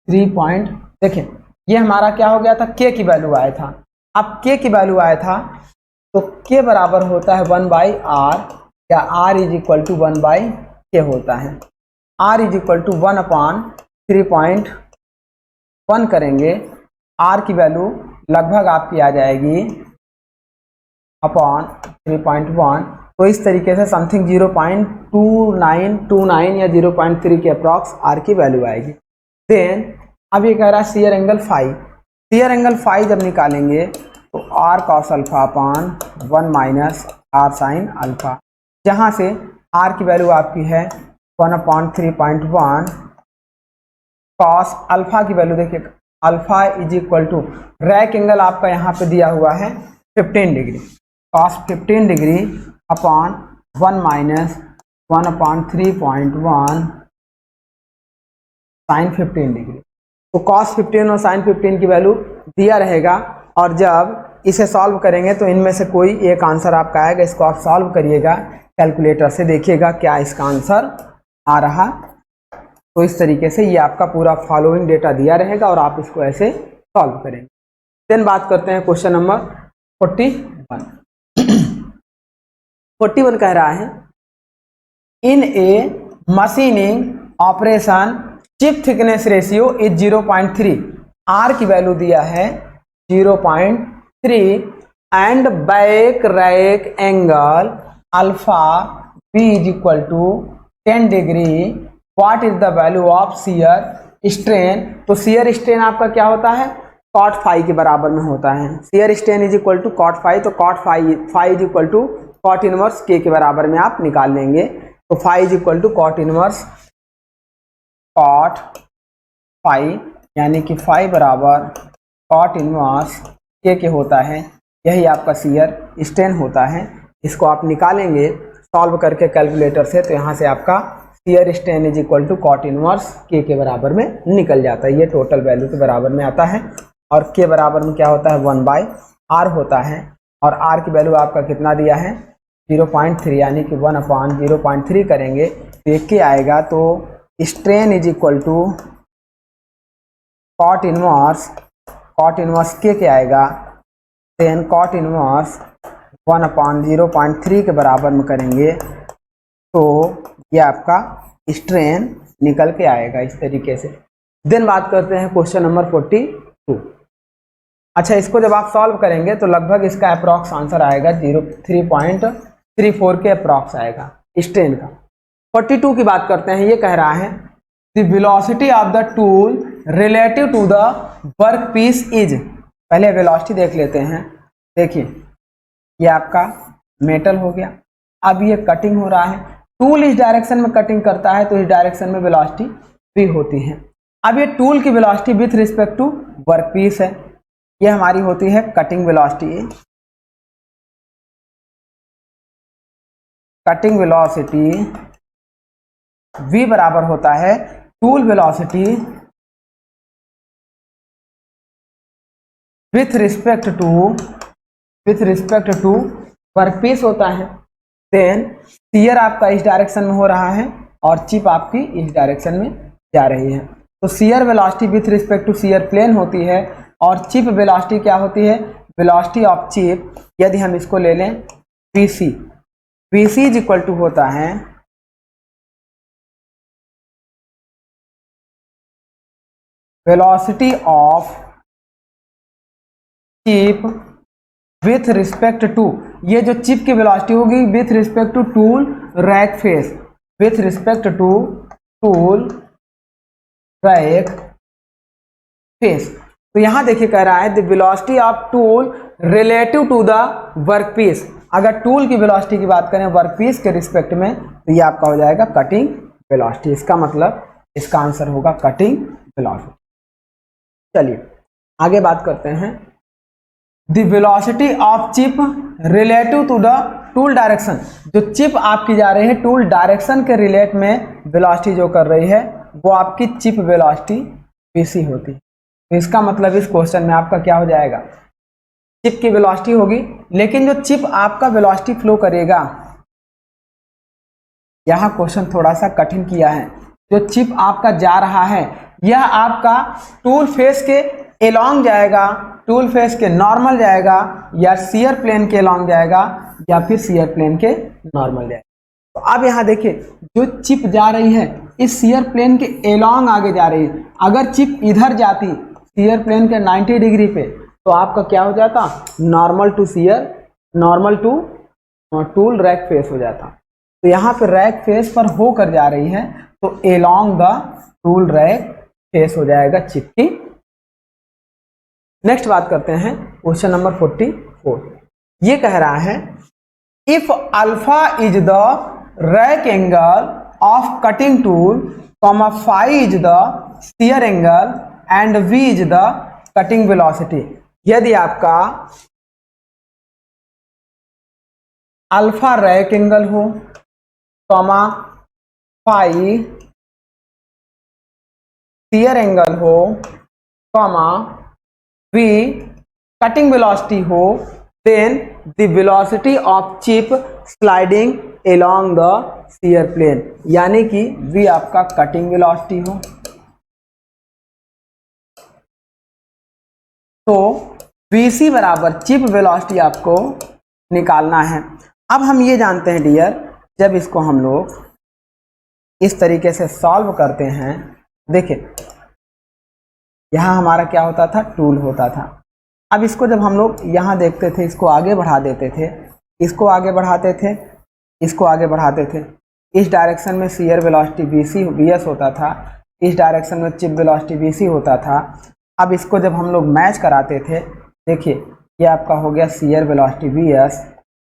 3 देखें ये हमारा क्या हो गया था, के की वैल्यू आया था। अब के की वैल्यू आया था तो के बराबर होता है 1/r, या r is equal to 1/k होता है। r इज इक्वल टू 1/3.1 करेंगे, r की वैल्यू लगभग आपकी आ जाएगी अपॉन 3.1। तो इस तरीके से समथिंग 0.2929 या 0.3 के अप्रॉक्स r की वैल्यू आएगी। देन अब ये कह रहा है shear angle phi. Shear angle phi जब निकालेंगे तो r cos alpha upon 1 minus r sine alpha, जहाँ से r की वैल्यू आपकी है 1/3.1। cos अल्फा की वैल्यू देखिए, alpha is equal to rake angle आपका यहाँ पे दिया हुआ है 15 degree, cos 15 degree upon 1 minus 1/3.1 sine 15 degree. तो cos 15 और साइन 15 की वैल्यू दिया रहेगा, और जब इसे सॉल्व करेंगे तो इनमें से कोई एक आंसर आपका आएगा। इसको आप सॉल्व करिएगा कैलकुलेटर से, देखिएगा क्या इसका आंसर आ रहा। तो इस तरीके से ये आपका पूरा फॉलोइंग डेटा दिया रहेगा और आप इसको ऐसे सॉल्व करेंगे। देन बात करते हैं क्वेश्चन नंबर 41। 41 कह रहा है in a machining operation chip thickness ratio is 0.3, r की वैल्यू दिया है 0.3 and back rake angle alpha b is equal to 10 degree, what is the value of shear strain. तो शियर स्ट्रेन आपका क्या होता है, कॉट फाई के बराबर में होता है। Shear strain is equal to cot phi, तो cot phi is equal to cot inverse के बराबर में आप निकाल लेंगे। तो phi is equal to cot inverse cot phi, यानी कि फाई बराबर कॉट इनवर्स के होता है। यही आपका शियर स्ट्रेन होता है। इसको आप निकालेंगे सॉल्व करके कैलकुलेटर से, तो यहाँ से आपका shear strain is equal to cot inverse के बराबर में निकल जाता है। ये टोटल वैल्यू के बराबर में आता है, और के बराबर में क्या होता है 1/r होता है, और r की वैल्यू आपका कितना दिया है 0.3, यानी कि 1/0.3 करेंगे तो एक के आएगा। तो strain is equal to cot inverse के आएगा, देन कॉट इनवर्स 1/0.3 के बराबर में करेंगे तो ये आपका स्ट्रेन निकल के आएगा इस तरीके से। देन बात करते हैं क्वेश्चन नंबर 42। अच्छा, इसको जब आप सॉल्व करेंगे तो लगभग इसका अप्रॉक्स आंसर आएगा 3.34 के अप्रॉक्स आएगा स्ट्रेन का। 42 की बात करते हैं। ये कह रहा है the velocity of the tool relative to the work piece is. पहले वेलोसिटी देख लेते हैं। देखिए ये आपका मेटल हो गया, अब ये कटिंग हो रहा है, टूल इस डायरेक्शन में कटिंग करता है तो इस डायरेक्शन में वेलोसिटी भी होती है। अब ये टूल की velocity with respect to work piece है, ये हमारी होती है cutting velocity. Cutting velocity v बराबर होता है tool velocity with respect to work piece होता है। देन शियर आपका इस डायरेक्शन में हो रहा है और चिप आपकी इस डायरेक्शन में जा रही है। तो shear velocity with respect to shear plane होती है, और चिप वेलोसिटी क्या होती है, वेलोसिटी ऑफ चिप। यदि हम इसको ले लें vc इज इक्वल टू होता है velocity of chip with respect to, ये जो चिप की वेलोसिटी होगी with respect to tool rake face, with respect to tool rake face. तो यहां देखिए कह रहा है the velocity of tool relative to the work piece. अगर टूल की वेलोसिटी की बात करें वर्क पीस के रिस्पेक्ट में तो ये आपका हो जाएगा कटिंग वेलोसिटी। इसका मतलब इसका आंसर होगा कटिंग वेलोसिटी। चलिए आगे बात करते हैं। The velocity of chip relative to the tool direction, जो चिप आपकी जा रही है टूल डायरेक्शन के रिलेट में वेलोसिटी जो कर रही है वो आपकी चिप वेलोसिटी vc होती है। तो इसका मतलब इस क्वेश्चन में आपका क्या हो जाएगा, चिप की वेलोसिटी होगी, लेकिन जो चिप आपका वेलोसिटी फ्लो करेगा, यहां क्वेश्चन थोड़ा सा कठिन किया है। जो चिप आपका जा रहा है यह आपका टूल फेस के एलोंग जाएगा, टूल फेस के नॉर्मल जाएगा, या शियर प्लेन के एलोंग जाएगा, या फिर शियर प्लेन के नॉर्मल जाएगा। तो अब यहाँ देखिए जो चिप जा रही है इस शियर प्लेन के एलोंग आगे जा रही है। अगर चिप इधर जाती शियर प्लेन के 90 डिग्री पे तो आपका क्या हो जाता, normal to shear, normal to tool rake face हो जाता। तो यहाँ पे रैक फेस पर होकर जा रही है तो along the tool rake face हो जाएगा चिप की। नेक्स्ट बात करते हैं क्वेश्चन नंबर 44। ये कह रहा है if alpha is the rake angle of cutting tool, comma phi is the shear angle and v is the cutting velocity. यदि आपका अल्फा रैक एंगल हो, कॉमा फाई शियर एंगल हो, कॉमा v कटिंग वेलोसिटी हो, then the velocity of chip sliding along the shear plane, यानी कि v आपका cutting velocity हो। तो vc बराबर चिप वेलोसिटी आपको निकालना है। अब हम ये जानते हैं डियर, जब इसको हम लोग इस तरीके से सॉल्व करते हैं, देखिए यहाँ हमारा क्या होता था, टूल होता था। अब इसको जब हम लोग यहाँ देखते थे, इसको आगे बढ़ा देते थे, इसको आगे बढ़ाते थे, इसको आगे बढ़ाते थे, इस डायरेक्शन में शियर वेलोसिटी vs होता था, इस डायरेक्शन में चिप वेलोसिटी vc होता था। अब इसको जब हम लोग मैच कराते थे, देखिए ये आपका हो गया शियर वेलोसिटी vs,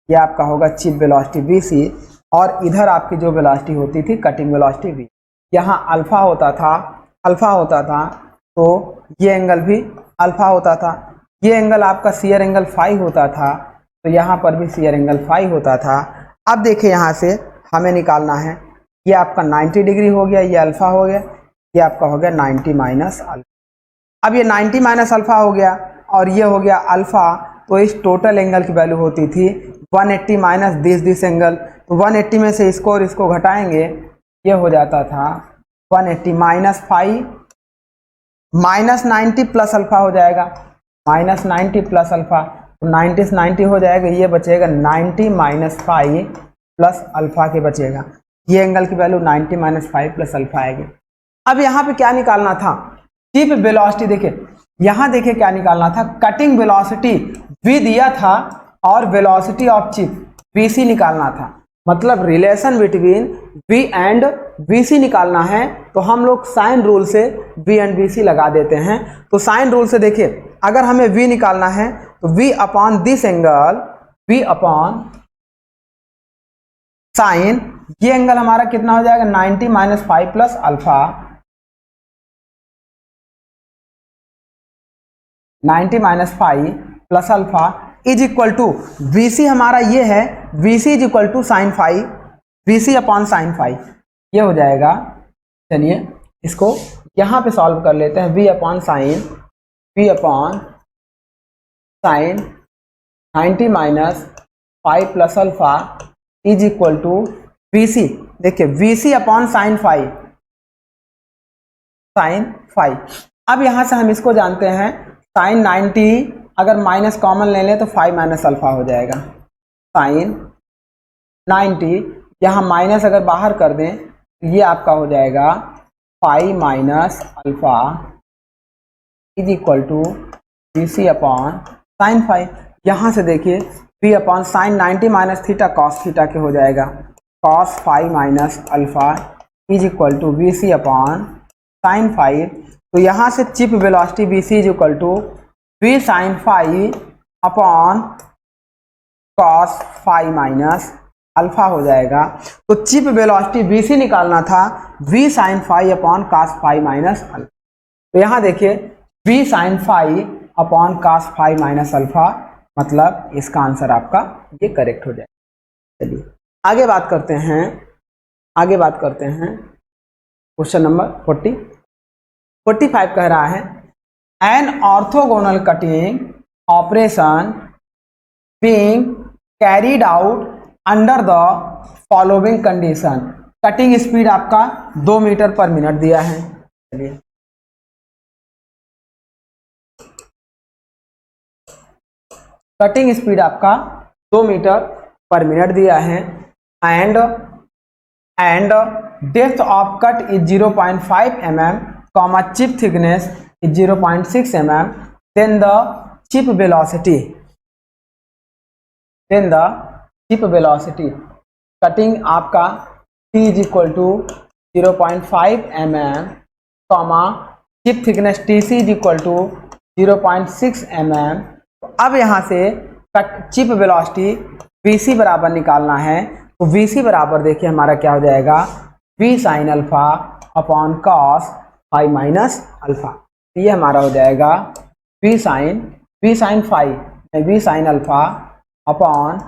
ये आपका होगा चिप वेलोसिटी vc, और इधर आपकी जो वेलोसिटी होती थी कटिंग वेलोसिटी v। यहाँ अल्फा होता था, तो ये एंगल भी अल्फा होता था, ये एंगल आपका शियर एंगल फाई होता था, तो यहाँ पर भी शियर एंगल फाई होता था। अब देखिए यहाँ से हमें निकालना है, ये आपका 90 डिग्री हो गया, ये अल्फा हो गया, ये आपका हो गया 90 माइनस अल्फा। अब ये 90 माइनस अल्फा हो गया और ये हो गया अल्फा, तो इस टोटल एंगल की वैल्यू होती थी 180 माइनस दिस एंगल। तो 180 में से इसको और इसको घटाएंगे, ये हो जाता था 180 minus phi minus 90 plus alpha हो जाएगा, माइनस 90 प्लस अल्फा, तो 90 से 90 हो जाएगा, ये बचेगा 90 माइनस फाई प्लस अल्फा के बचेगा। ये एंगल की value 90 minus phi plus alpha आएगी। अब यहाँ पे क्या निकालना था, चिप वेलोसिटी। देखिए यहाँ देखिए क्या निकालना था, कटिंग वेलोसिटी v दिया था और वेलोसिटी ऑफ चिप vc निकालना था। मतलब relation between v and vc निकालना है, तो हम लोग साइन रूल से v एंड vc लगा देते हैं। तो साइन रूल से देखिए, अगर हमें v निकालना है तो v upon this angle, v upon sine, ये एंगल हमारा कितना हो जाएगा 90 minus five plus alpha, 90 minus five plus alpha is equal to vc हमारा ये है, vc is equal to sine five, vc upon sine five, ये हो जाएगा। चलिए इसको यहाँ पे सॉल्व कर लेते हैं, v upon sine, v upon sine 90 minus five plus alpha is equal to vc। देखिए vc upon sine five, sine five. अब यहाँ से हम इसको जानते हैं, साइन 90 अगर माइनस कॉमन ले लें तो 5 माइनस अल्फा हो जाएगा, साइन 90, यहाँ माइनस अगर बाहर कर दें तो ये आपका हो जाएगा 5 minus alpha is equal to vc upon sine 5। यहाँ से देखिए v upon sine 90 minus theta cos theta के हो जाएगा, cos 5 minus alpha is equal to vc upon sine 5। तो यहाँ से chip velocity vc is equal to v sine 5 upon cos 5 minus alpha हो जाएगा। तो चिप वेलोसिटी vc निकालना था v sine 5 upon cos 5 minus alpha. तो यहाँ देखिए v sin phi upon cos phi minus alpha, मतलब इसका आंसर आपका ये करेक्ट हो जाएगा। चलिए आगे बात करते हैं, आगे बात करते हैं क्वेश्चन नंबर 45 कह रहा है an orthogonal cutting operation being carried out under the following condition. Cutting speed आपका 2 मीटर पर मिनट दिया है। चलिए कटिंग स्पीड आपका 2 मीटर पर मिनट दिया है and depth of cut is 0.5 mm, comma chip thickness is 0.6 mm, then the chip velocity cutting आपका t is equal to 0.5 mm, comma chip thickness TC is equal to 0.6 mm। अब यहाँ से cut chip velocity VC बराबर निकालना है, तो VC बराबर देखिए हमारा क्या हो जाएगा, V sine alpha upon cos phi minus alpha. ये हमारा हो जाएगा V sine phi, V sine alpha upon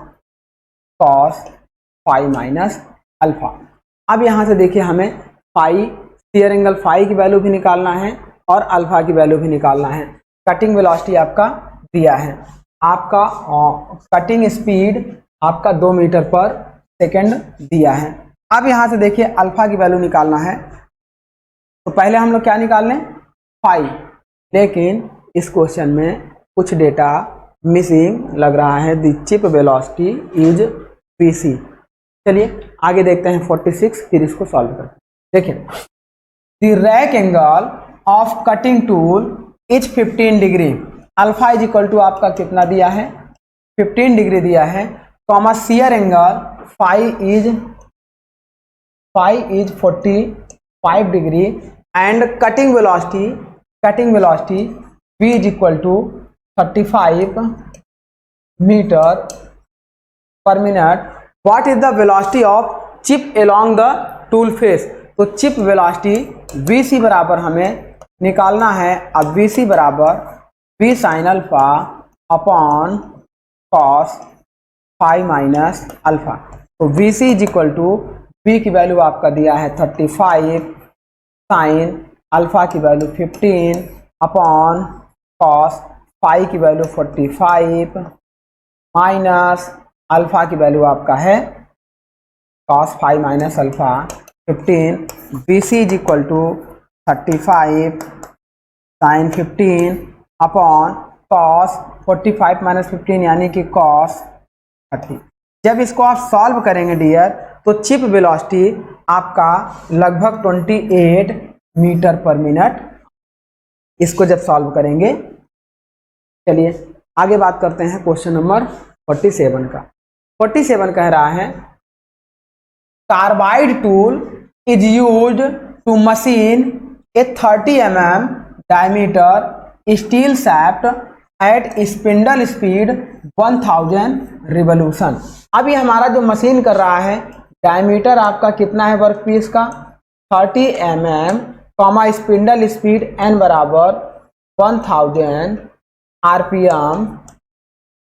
cos phi minus alpha. अब यहाँ से देखिए हमें फाई, शियर एंगल फाई की वैल्यू भी निकालना है और अल्फा की वैल्यू भी निकालना है। कटिंग वेलोसिटी आपका दिया है, आपका कटिंग स्पीड आपका 2 मीटर पर सेकंड दिया है। अब यहाँ से देखिए अल्फा की वैल्यू निकालना है, तो पहले हम लोग क्या निकाल लें, फाई, लेकिन इस क्वेश्चन में कुछ डेटा मिसिंग लग रहा है। The chip velocity is VC। चलिए आगे देखते हैं 46, फिर इसको सॉल्व करते हैं। देखिए the rake angle of cutting tool is 15 degree, alpha is equal to आपका कितना दिया है, 15 डिग्री दिया है, comma shear angle phi is 45 degree and cutting velocity V is equal to 35 metre पर minute. What is the velocity of chip along the tool face, तो chip velocity VC बराबर हमें निकालना है। अब VC बराबर V sine alpha upon cos phi minus alpha, तो VC is equal to V की वैल्यू आपका दिया है 35, साइन अल्फा की वैल्यू 15 अपॉन कॉस फाई की वैल्यू 45 माइनस अल्फा की वैल्यू आपका है cos phi minus alpha 15। VC is equal to 35 sine 15 upon cos 45 minus 15 यानी कि कॉस 30। जब इसको आप सॉल्व करेंगे डियर, तो चिप वेलोसिटी आपका लगभग 28 मीटर पर मिनट, इसको जब सॉल्व करेंगे। चलिए आगे बात करते हैं क्वेश्चन नंबर 47 का। 47 कह रहा है carbide tool is used to machine a 30 mm diameter steel shaft at spindle speed 1000 revolution. अब ये हमारा जो मशीन कर रहा है, डायमीटर आपका कितना है वर्क पीस का, 30 mm, comma spindle speed n बराबर 1000 RPM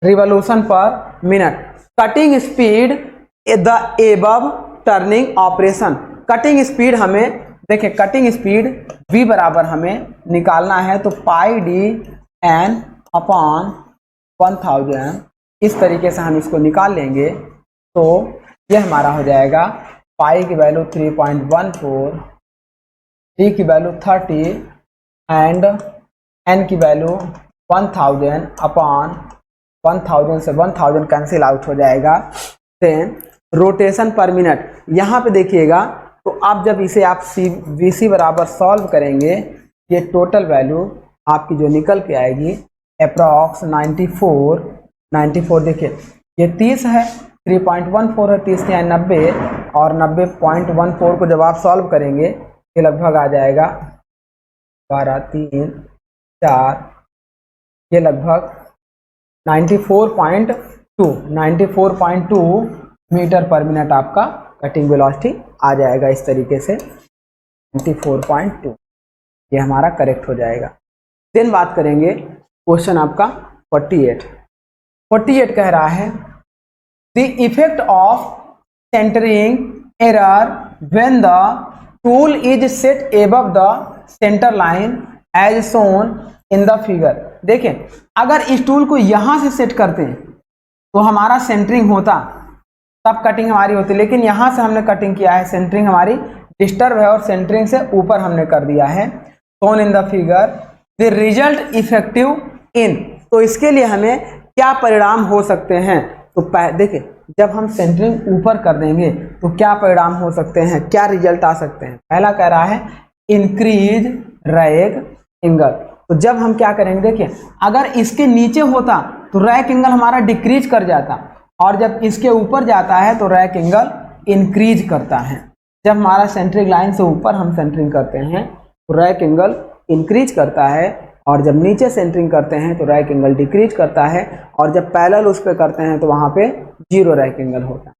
revolution per minute. Cutting speed the above turning operation, cutting speed हमें देखिए, कटिंग स्पीड V बराबर हमें निकालना है, तो पाई डी एन अपॉन 1000, इस तरीके से हम इसको निकाल लेंगे। तो ये हमारा हो जाएगा पाई की वैल्यू 3.14, डी की वैल्यू 30 एंड एन की वैल्यू 1000 अपॉन 1000 से 1000 कैंसिल आउट हो जाएगा। देन रोटेशन पर मिनट, यहाँ पे देखिएगा, तो आप जब इसे आप VC बराबर सॉल्व करेंगे, ये टोटल वैल्यू आपकी जो निकल के आएगी अप्रॉक्स 94 देखिए ये 30 है, 3.14 है, 30 के 90 और 90.14 को जब आप सॉल्व करेंगे ये लगभग आ जाएगा 12, 3, 4, ये लगभग 94.2 मीटर पर मिनट आपका कटिंग वेलोसिटी आ जाएगा। इस तरीके से 94.2। ये हमारा करेक्ट हो जाएगा। देन बात करेंगे क्वेश्चन आपका 48 कह रहा है the effect of centring error when the tool is set above the centre line as shown in the figure. देखें, अगर इस टूल को यहां से सेट करते हैं तो हमारा सेंटरिंग होता, तब कटिंग हमारी होती, लेकिन यहां से हमने कटिंग किया है, सेंटरिंग हमारी डिस्टर्ब है और सेंटरिंग से ऊपर हमने कर दिया है। Shown in the figure the result effective in, तो इसके लिए हमें क्या परिणाम हो सकते हैं। तो देखिए, जब हम सेंटरिंग ऊपर कर देंगे तो क्या परिणाम हो सकते हैं, क्या रिजल्ट आ सकते हैं। पहला कह रहा है इंक्रीज रैक एंगल। तो जब हम क्या करेंगे, देखिए अगर इसके नीचे होता तो रैक एंगल हमारा डिक्रीज कर जाता, और जब इसके ऊपर जाता है तो रैक एंगल इंक्रीज करता है। जब हमारा सेंटरिंग लाइन से ऊपर हम सेंटरिंग करते हैं तो रैक एंगल इंक्रीज करता है, और जब नीचे सेंटरिंग करते हैं तो रैक एंगल डिक्रीज करता है, और जब पैरेलल उस पर करते हैं तो वहाँ पे 0 रैक एंगल होता है।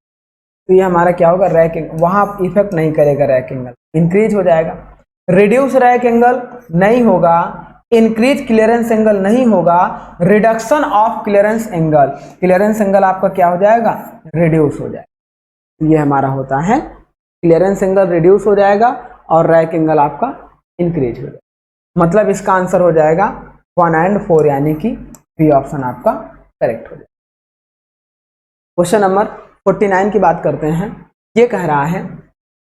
तो ये हमारा क्या होगा, रैक एंगल वहाँ इफेक्ट नहीं करेगा, रैक एंगल इंक्रीज हो जाएगा। रिड्यूस रैक एंगल नहीं होगा, इंक्रीज क्लियरेंस एंगल नहीं होगा, reduction of clearance angle, clearance angle आपका क्या हो जाएगा, रिड्यूस हो जाएगा। ये हमारा होता है क्लियरेंस एंगल रिड्यूस हो जाएगा और रैक एंगल आपका इंक्रीज हो जाएगा। मतलब इसका आंसर हो जाएगा 1 और 4, यानी कि बी ऑप्शन आपका करेक्ट हो जाएगा। क्वेश्चन नंबर 49 की बात करते हैं। ये कह रहा है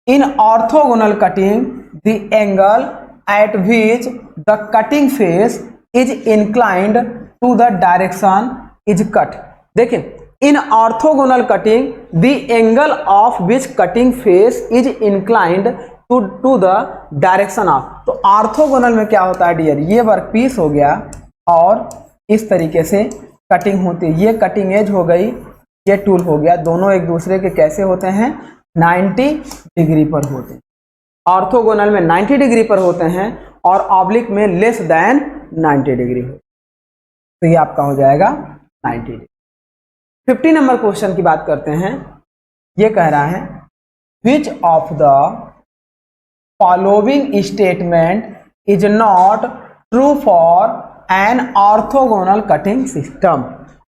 in orthogonal cutting the angle at which the cutting face is inclined to the direction is cut. देखिए, in orthogonal cutting the angle of which cutting face is inclined to the direction of. तो orthogonal में क्या होता है dear, ये work piece हो गया और इस तरीके से कटिंग होती है। ये कटिंग एज हो गई, ये टूल हो गया, दोनों एक दूसरे के कैसे होते हैं, 90 डिग्री पर होते हैं। ऑर्थोगोनल में 90 डिग्री पर होते हैं और ऑब्लिक में लेस देन 90 डिग्री हो, तो ये आपका हो जाएगा 90 डिग्री। 50 नंबर क्वेश्चन की बात करते हैं। ये कह रहा है which of the following statement is not true for an orthogonal cutting system.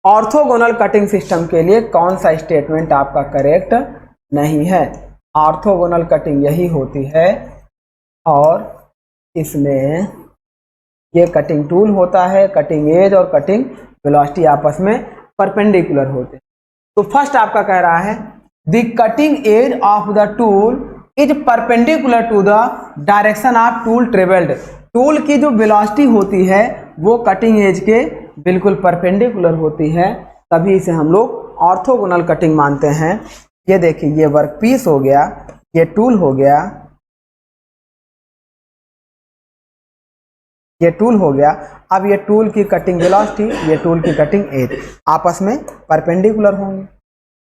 Orthogonal cutting system के लिए कौन सा स्टेटमेंट आपका करेक्ट नहीं है। ऑर्थोगोनल कटिंग यही होती है और इसमें ये कटिंग टूल होता है, कटिंग एज और कटिंग वेलोसिटी आपस में परपेंडिकुलर होते हैं। तो फर्स्ट आपका कह रहा है the cutting edge of the tool is perpendicular to the direction of tool travelled. Tool की जो वेलोसिटी होती है वो कटिंग एज के बिल्कुल परपेंडिकुलर होती है, तभी इसे हम लोग ऑर्थोगोनल कटिंग मानते हैं। ये देखिए, ये वर्क पीस हो गया, ये टूल हो गया, ये टूल हो गया। अब ये टूल की कटिंग वेलोसिटी, ये टूल की कटिंग एज आपस में परपेंडिकुलर होंगे,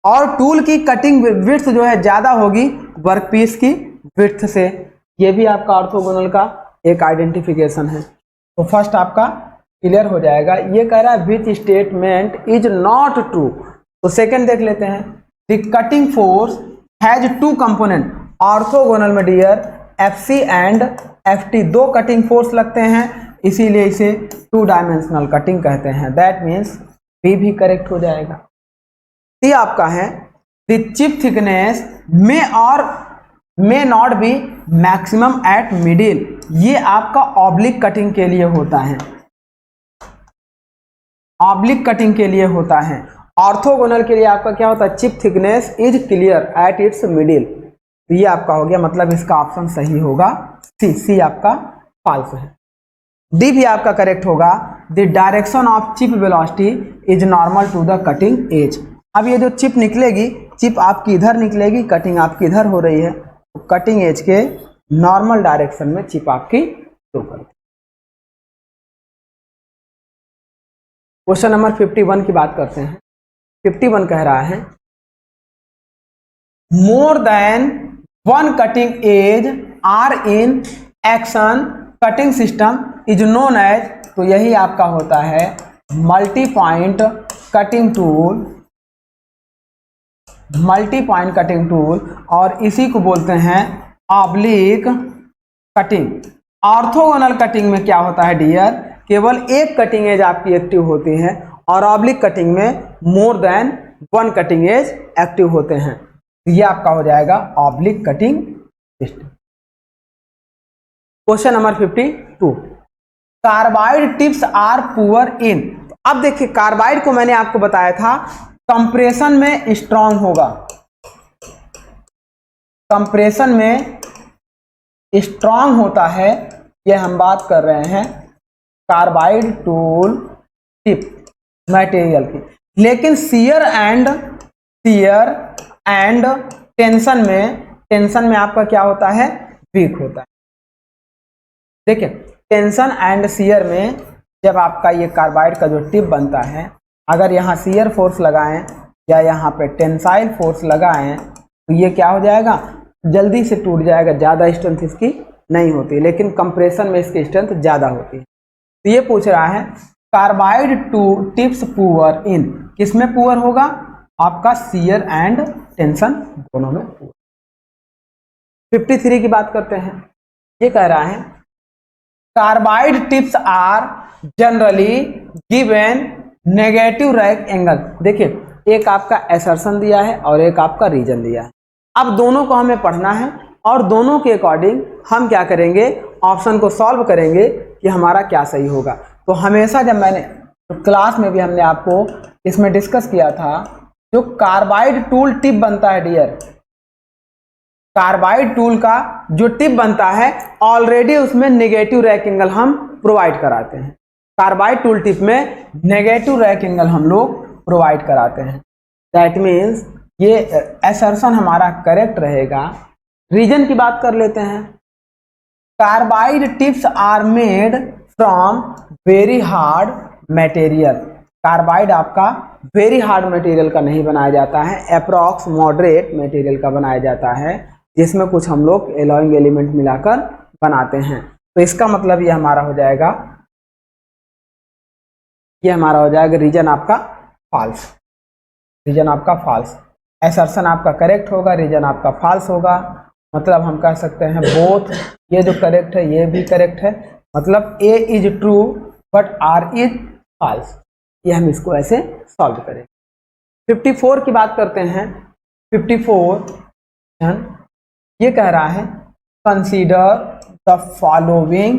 और टूल की कटिंग विड्थ जो है ज्यादा होगी वर्क पीस की विड्थ से। ये भी आपका ऑर्थोगोनल का एक आइडेंटिफिकेशन है। तो फर्स्ट आपका क्लियर हो जाएगा। ये कह रहा है which statement is not true. तो सेकंड देख लेते हैं। The cutting force has 2 component. Orthogonal में dear FC and FT 2 cutting force लगते हैं, इसीलिए इसे 2 डायमेंशनल कटिंग कहते हैं। दैट मीन्स बी भी करेक्ट हो जाएगा। ये आपका है the chip thickness may not be maximum at middle. ये आपका ऑब्लिक कटिंग के लिए होता है, ऑब्लिक कटिंग के लिए होता है। ऑर्थोगोनल के लिए आपका क्या होता है, chip thickness is clear at its middle. तो ये आपका हो गया, मतलब इसका ऑप्शन सही होगा सी आपका फॉल्स है। डी भी आपका करेक्ट होगा। The direction of chip velocity is normal to the cutting edge. अब ये जो चिप निकलेगी, चिप आपकी इधर निकलेगी, कटिंग आपकी इधर हो रही है, तो कटिंग एज के नॉर्मल डायरेक्शन में चिप आपकी फ्लो करती है। क्वेश्चन नंबर 51 की बात करते हैं। 51 कह रहा है more than 1 cutting edge are in action cutting system is known as. तो यही आपका होता है multi point cutting tool, multi point cutting tool, और इसी को बोलते हैं ऑब्लिक कटिंग। ऑर्थोगोनल कटिंग में क्या होता है डियर, केवल एक कटिंग एज आपकी एक्टिव होती है और ऑब्लिक कटिंग में more than one cutting edge active होते हैं। तो ये आपका हो जाएगा oblique cutting system. Question number 52, carbide tips are poor in. अब देखिए कार्बाइड को मैंने आपको बताया था कंप्रेशन में स्ट्रांग होगा, कंप्रेशन में स्ट्रांग होता है, ये हम बात कर रहे हैं कार्बाइड टूल टिप मटेरियल की। लेकिन शियर एंड टेंशन में आपका क्या होता है, वीक होता है। देखिए टेंशन एंड शियर में जब आपका ये कार्बाइड का जो टिप बनता है, अगर यहाँ शियर फोर्स लगाएं या यहाँ पे टेंसाइल फोर्स लगाएं तो ये क्या हो जाएगा, जल्दी से टूट जाएगा, ज़्यादा स्ट्रेंथ इसकी नहीं होती। लेकिन कंप्रेशन में इसकी स्ट्रेंथ ज़्यादा होती है। तो ये पूछ रहा है carbide to tips poor in, किसमें पुअर होगा, आपका शियर एंड टेंशन दोनों में पुअर। 53 की बात करते हैं। ये कह रहा है carbide tips are generally given negative rake angle. देखिए एक आपका असर्शन दिया है और एक आपका रीजन दिया है। अब दोनों को हमें पढ़ना है और दोनों के अकॉर्डिंग हम क्या करेंगे, ऑप्शन को सॉल्व करेंगे कि हमारा क्या सही होगा। तो हमेशा जब मैंने क्लास में भी हमने आपको इसमें डिस्कस किया था, जो कार्बाइड टूल टिप बनता है डियर, कार्बाइड टूल का जो टिप बनता है ऑलरेडी उसमें नेगेटिव रैक एंगल हम प्रोवाइड कराते हैं। कार्बाइड टूल टिप में नेगेटिव रैक एंगल हम लोग प्रोवाइड कराते हैं। दैट मीन्स ये असर्शन हमारा करेक्ट रहेगा। रीजन की बात कर लेते हैं। Carbide tips are made from very hard material. Carbide आपका वेरी हार्ड मटेरियल का नहीं बनाया जाता है, अप्रॉक्स मॉडरेट मटेरियल का बनाया जाता है, जिसमें कुछ हम लोग एलॉइंग एलिमेंट मिलाकर बनाते हैं। तो इसका मतलब ये हमारा हो जाएगा, ये हमारा हो जाएगा रीजन आपका फॉल्स, रीजन आपका फॉल्स। असर्शन आपका करेक्ट होगा, रीजन आपका फॉल्स होगा। मतलब हम कह सकते हैं बोथ, ये जो करेक्ट है ये भी करेक्ट है, मतलब A is true but R is false. ये हम इसको ऐसे सॉल्व करें। 54 की बात करते हैं। 54 ये कह रहा है consider the following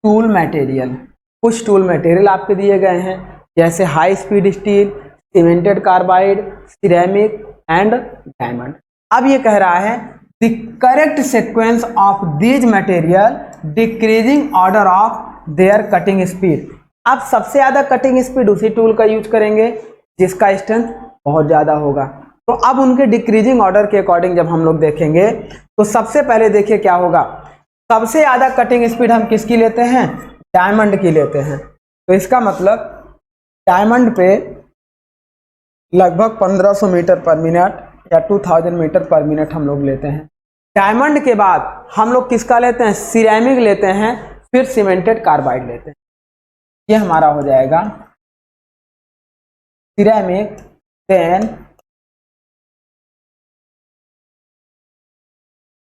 tool material. कुछ टूल मटेरियल आपके दिए गए हैं, जैसे high speed steel, cemented carbide, ceramic and diamond. अब ये कह रहा है the correct sequence of these material decreasing order of their cutting speed. अब सबसे ज़्यादा कटिंग स्पीड उसी टूल का यूज करेंगे जिसका स्ट्रेंथ बहुत ज़्यादा होगा। तो अब उनके डिक्रीजिंग ऑर्डर के अकॉर्डिंग जब हम लोग देखेंगे तो सबसे पहले देखिए क्या होगा, सबसे ज़्यादा कटिंग स्पीड हम किसकी लेते हैं, डायमंड की लेते हैं। तो इसका मतलब डायमंड पे लगभग 1500 मीटर पर मिनट या 2000 मीटर पर मिनट हम लोग लेते हैं। डायमंड के बाद हम लोग किसका लेते हैं, सिरेमिक लेते हैं, फिर सीमेंटेड कार्बाइड लेते हैं। ये हमारा हो जाएगा ceramic, then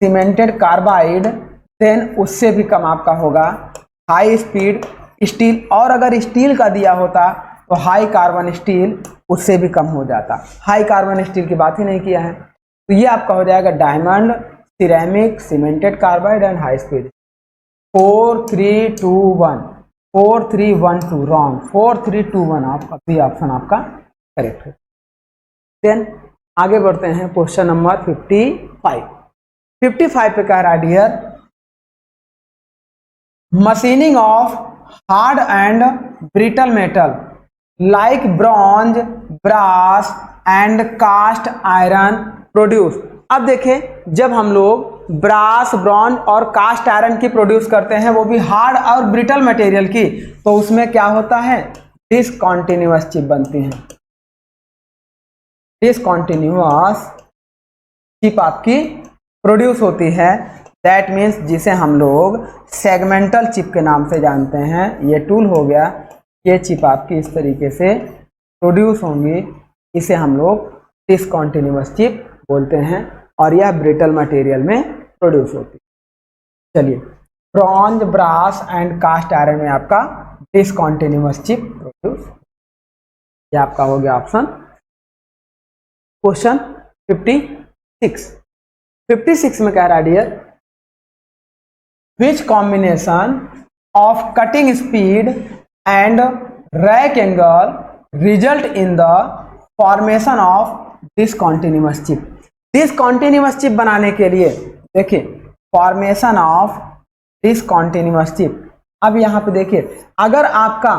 cemented carbide, then उससे भी कम आपका होगा हाई स्पीड स्टील, और अगर स्टील का दिया होता तो हाई कार्बन स्टील, उससे भी कम हो जाता। हाई कार्बन स्टील की बात ही नहीं किया है। तो ये आपका हो जाएगा diamond, ceramic, cemented carbide and high speed. 4 3 2 1 4 3 1 2 wrong, 4 3 2 1 आपका बी ऑप्शन आपका करेक्ट है। देन आगे बढ़ते हैं क्वेश्चन नंबर 55। 55 पे कह रहा है dear machining of hard and brittle metal like bronze, brass and cast iron produce. अब देखें जब हम लोग ब्रास, ब्रॉन्ज और कास्ट आयरन की प्रोड्यूस करते हैं, वो भी हार्ड और ब्रिटल मटेरियल की, तो उसमें क्या होता है, डिसकंटिन्यूअस चिप बनती है। डिसकंटिन्यूअस चिप आपकी प्रोड्यूस होती है। दैट मीन्स जिसे हम लोग सेगमेंटल चिप के नाम से जानते हैं। ये टूल हो गया, ये चिप आपकी इस तरीके से प्रोड्यूस होंगी, इसे हम लोग डिसकंटिन्यूअस चिप बोलते हैं, और यह ब्रिटल मटेरियल में प्रोड्यूस होती है। चलिए bronze, brass and cast iron में आपका डिसकंटिन्यूअस चिप प्रोड्यूस। ये आपका हो गया ऑप्शन। क्वेश्चन 56 में कह रहा है dear, which combination of cutting speed and rake angle result in the formation of discontinuous chip. Discontinuous chip बनाने के लिए देखिए, फॉर्मेशन ऑफ डिसकंटिन्यूअस चिप। अब यहाँ पे देखिए, अगर आपका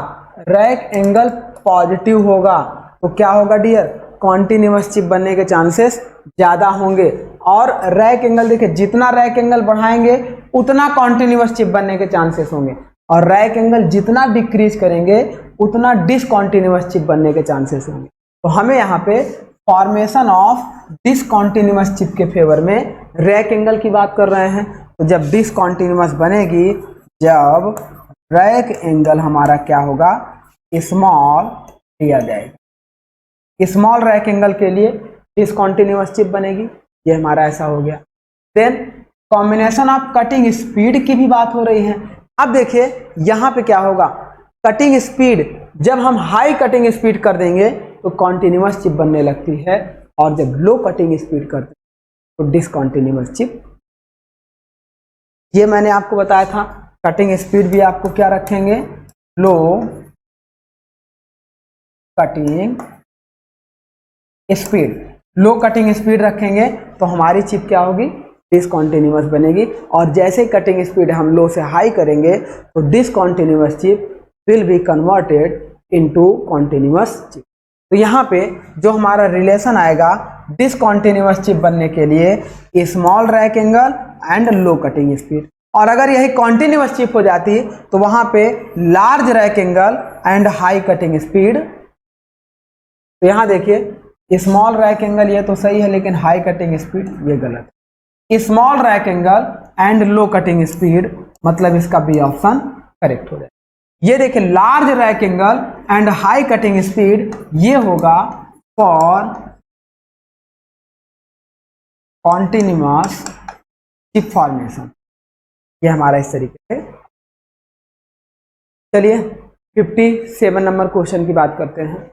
रैक एंगल पॉजिटिव होगा तो क्या होगा डियर, कॉन्टिन्यूअस चिप बनने के चांसेस ज्यादा होंगे। और रैक एंगल देखिए, जितना रैक एंगल बढ़ाएंगे उतना कॉन्टिन्यूअस चिप बनने के चांसेस होंगे, और रैक एंगल जितना डिक्रीज करेंगे उतना डिसकंटिन्यूअस चिप बनने के चांसेस होंगे। तो हमें यहाँ पे फॉर्मेशन ऑफ डिसकंटिन्यूअस चिप के फेवर में रैक एंगल की बात कर रहे हैं। तो जब डिसकंटिन्यूअस बनेगी, जब रैक एंगल हमारा क्या होगा, स्मॉल दिया जाएगा, स्मॉल रैक एंगल के लिए डिसकंटिन्यूअस चिप बनेगी। ये हमारा ऐसा हो गया। Then combination of cutting speed की भी बात हो रही है। अब देखिए यहाँ पे क्या होगा, कटिंग स्पीड जब हम हाई कटिंग स्पीड कर देंगे तो कॉन्टिन्यूअस चिप बनने लगती है, और जब लो कटिंग स्पीड करते हैं तो डिसकंटिन्यूअस चिप। ये मैंने आपको बताया था, कटिंग स्पीड भी आपको क्या रखेंगे, लो कटिंग स्पीड। लो कटिंग स्पीड रखेंगे तो हमारी चिप क्या होगी, डिसकंटिन्यूअस बनेगी। और जैसे कटिंग स्पीड हम लो से हाई करेंगे तो discontinuous chip will be converted into continuous chip. तो यहाँ पे जो हमारा रिलेशन आएगा डिसकंटिन्यूअस चिप बनने के लिए, small rack angle and low cutting speed. और अगर यही कॉन्टिन्यूअस चिप हो जाती तो वहां पे large rack angle and high cutting speed. तो यहाँ देखिए, स्मॉल रैक एंगल ये तो सही है, लेकिन हाई कटिंग स्पीड ये गलत है। Small rack angle and low cutting speed, मतलब इसका बी ऑप्शन करेक्ट हो जाए। ये देखिए, large rack angle and high cutting speed, ये होगा फॉर कॉन्टिन्यूअस चिप फॉर्मेशन। ये हमारा इस तरीके से। चलिए 57 नंबर क्वेश्चन की बात करते हैं।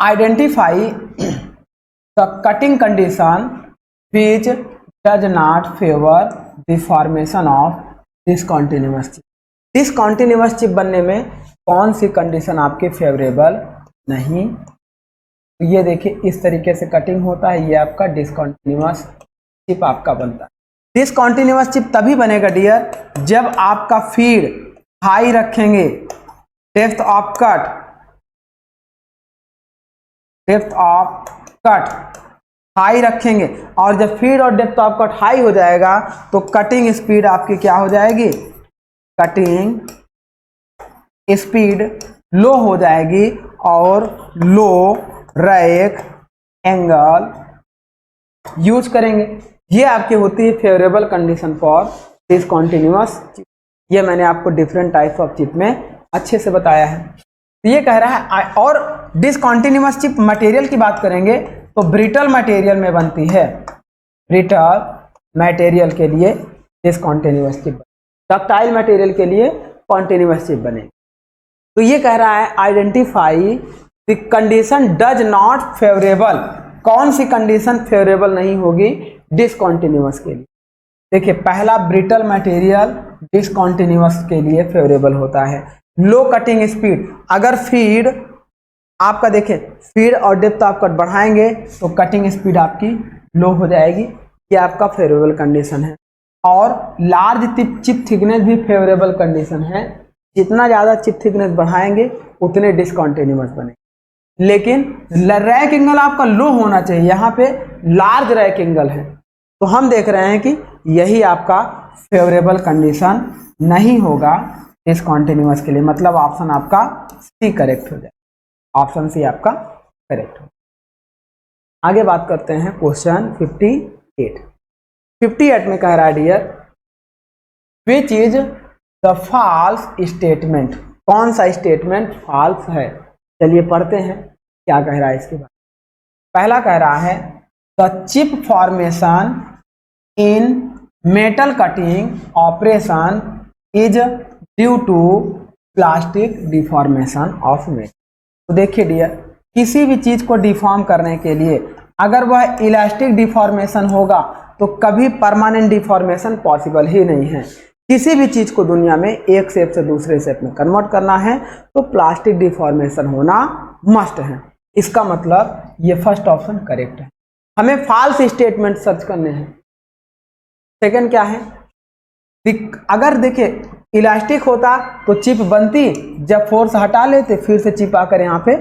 Identify the cutting condition which does not favour the formation of discontinuous chip. Discontinuous chip बनने में कौन सी कंडीशन आपके फेवरेबल नहीं। ये देखिए, इस तरीके से कटिंग होता है, ये आपका डिसकंटिन्यूअस चिप आपका बनता है। डिसकंटिन्यूअस चिप तभी बनेगा डियर जब आपका फीड हाई रखेंगे, डेप्थ ऑफ कट हाई रखेंगे, और जब फीड और डेप्थ ऑफ कट हाई हो जाएगा तो कटिंग स्पीड आपकी क्या हो जाएगी, कटिंग स्पीड लो हो जाएगी, और लो रैक एंगल यूज करेंगे। ये आपकी होती है favourable condition for discontinuous chip. ये मैंने आपको डिफरेंट टाइप ऑफ चिप में अच्छे से बताया है। तो ये कह रहा है, और डिसकंटिन्यूअस चिप मटेरियल की बात करेंगे तो ब्रिटल मटेरियल में बनती है। ब्रिटल मटेरियल के लिए डिसकंटिन्यूअस चिप, डक्टाइल मटेरियल के लिए कॉन्टिन्यूअस चिप बनेगी। तो ये कह रहा है, identify the condition does not favourable. कौन सी कंडीशन फेवरेबल नहीं होगी डिसकंटिन्यूअस के लिए। देखिए, पहला ब्रिटल मटेरियल डिसकंटिन्यूअस के लिए फेवरेबल होता है। लो कटिंग स्पीड, अगर फीड आपका देखिए, फीड और डेप्थ ऑफ कट बढ़ाएंगे तो कटिंग स्पीड आपकी लो हो जाएगी, ये आपका फेवरेबल कंडीशन है। और लार्ज चिप थिकनेस भी फेवरेबल कंडीशन है, जितना ज़्यादा चिप थिकनेस बढ़ाएंगे उतने डिसकंटिन्यूअस बनेंगे। लेकिन रैक एंगल आपका लो होना चाहिए, यहाँ पे लार्ज रैक एंगल है, तो हम देख रहे हैं कि यही आपका फेवरेबल कंडीशन नहीं होगा डिसकंटिन्यूअस के लिए। मतलब ऑप्शन आपका सी करेक्ट हो जाए, ऑप्शन सी आपका करेक्ट हो। आगे बात करते हैं क्वेश्चन 58 में कह रहा है dear, which is the false statement. कौन सा स्टेटमेंट फॉल्स है। चलिए पढ़ते हैं क्या कह रहा है इसके बाद। पहला कह रहा है, the chip formation in metal cutting operation is due to plastic deformation of metal. तो देखिए डियर, किसी भी चीज को डिफॉर्म करने के लिए अगर वह इलास्टिक डिफॉर्मेशन होगा तो कभी परमानेंट डिफॉर्मेशन पॉसिबल ही नहीं है। किसी भी चीज को दुनिया में एक शेप से दूसरे शेप में कन्वर्ट करना है तो प्लास्टिक डिफॉर्मेशन होना मस्ट है। इसका मतलब ये फर्स्ट ऑप्शन करेक्ट है। हमें फॉल्स स्टेटमेंट सर्च करने हैं। सेकंड क्या है, अगर देखिए इलास्टिक होता तो चिप बनती, जब फोर्स हटा लेते फिर से चिप आकर यहाँ पे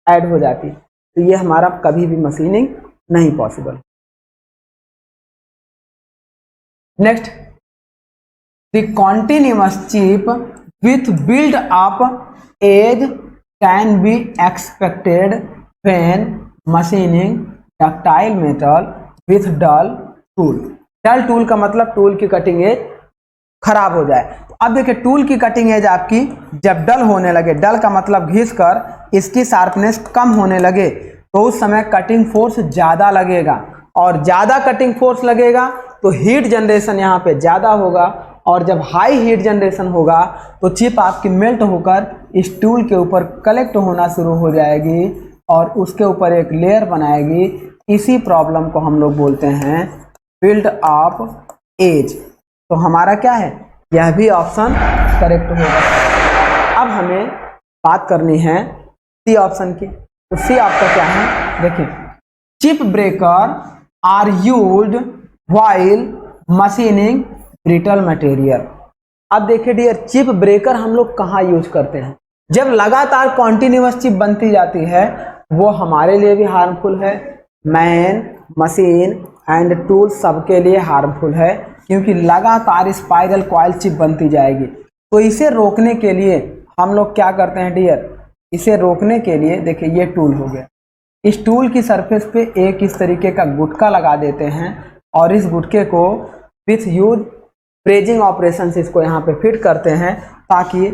ऐड हो जाती, तो ये हमारा कभी भी मशीनिंग नहीं possible. Next, the continuous chip with build up edge can be expected when machining ductile metal with dull tool. Dull tool का मतलब टूल की कटिंग एज खराब हो जाए। तो अब देखिए टूल की कटिंग एज आपकी जब डल होने लगे, डल का मतलब घिस कर इसकी शार्पनेस कम होने लगे, तो उस समय कटिंग फोर्स ज़्यादा लगेगा, और ज़्यादा कटिंग फोर्स लगेगा तो हीट जनरेशन यहाँ पे ज़्यादा होगा, और जब हाई हीट जनरेशन होगा तो चिप आपकी मेल्ट होकर इस टूल के ऊपर कलेक्ट होना शुरू हो जाएगी और उसके ऊपर एक लेयर बनाएगी। इसी प्रॉब्लम को हम लोग बोलते हैं बिल्ड अप एज। तो हमारा क्या है, यह भी ऑप्शन करेक्ट होगा। अब हमें बात करनी है सी ऑप्शन की। तो सी आपका क्या है, देखिए chip breaker are used while machining brittle material. अब देखिए डियर, चिप ब्रेकर हम लोग कहाँ यूज करते हैं, जब लगातार कॉन्टिन्यूअस चिप बनती जाती है, वो हमारे लिए भी हार्मफुल है, मैन मशीन एंड टूल सबके लिए हार्मफुल है, क्योंकि लगातार स्पाइरल कॉइल चिप बनती जाएगी। तो इसे रोकने के लिए हम लोग क्या करते हैं डियर, इसे रोकने के लिए देखिए ये टूल हो गया, इस टूल की सरफेस पे एक इस तरीके का गुटका लगा देते हैं और इस गुटके को विथ यूज ब्रेजिंग ऑपरेशन से इसको यहाँ पे फिट करते हैं, ताकि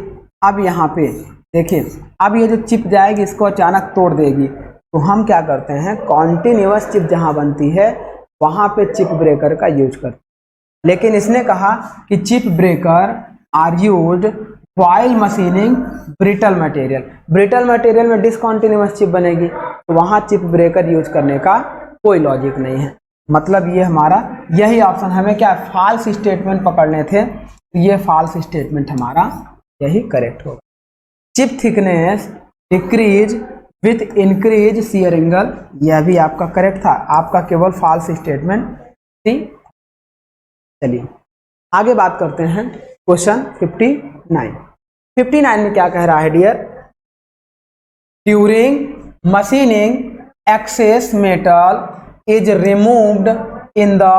अब यहाँ पे देखिए अब ये जो चिप जाएगी इसको अचानक तोड़ देगी। तो हम क्या करते हैं, कॉन्टिन्यूअस चिप जहाँ बनती है वहाँ पे चिप ब्रेकर का यूज करते हैं। लेकिन इसने कहा कि chip breaker are used while machining brittle material. Brittle material में डिसकॉन्टिन्यूअस चिप बनेगी, तो वहाँ चिप ब्रेकर यूज करने का कोई लॉजिक नहीं है। मतलब ये हमारा यही ऑप्शन, हमें क्या फॉल्स स्टेटमेंट पकड़ने थे, तो ये फॉल्स स्टेटमेंट हमारा यही करेक्ट होगा। Chip thickness decrease with increase shear angle, यह भी आपका करेक्ट था, आपका केवल फॉल्स स्टेटमेंट थी। चलिए आगे बात करते हैं क्वेश्चन 59। 59 में क्या कह रहा है dear, during machining excess metal is removed in the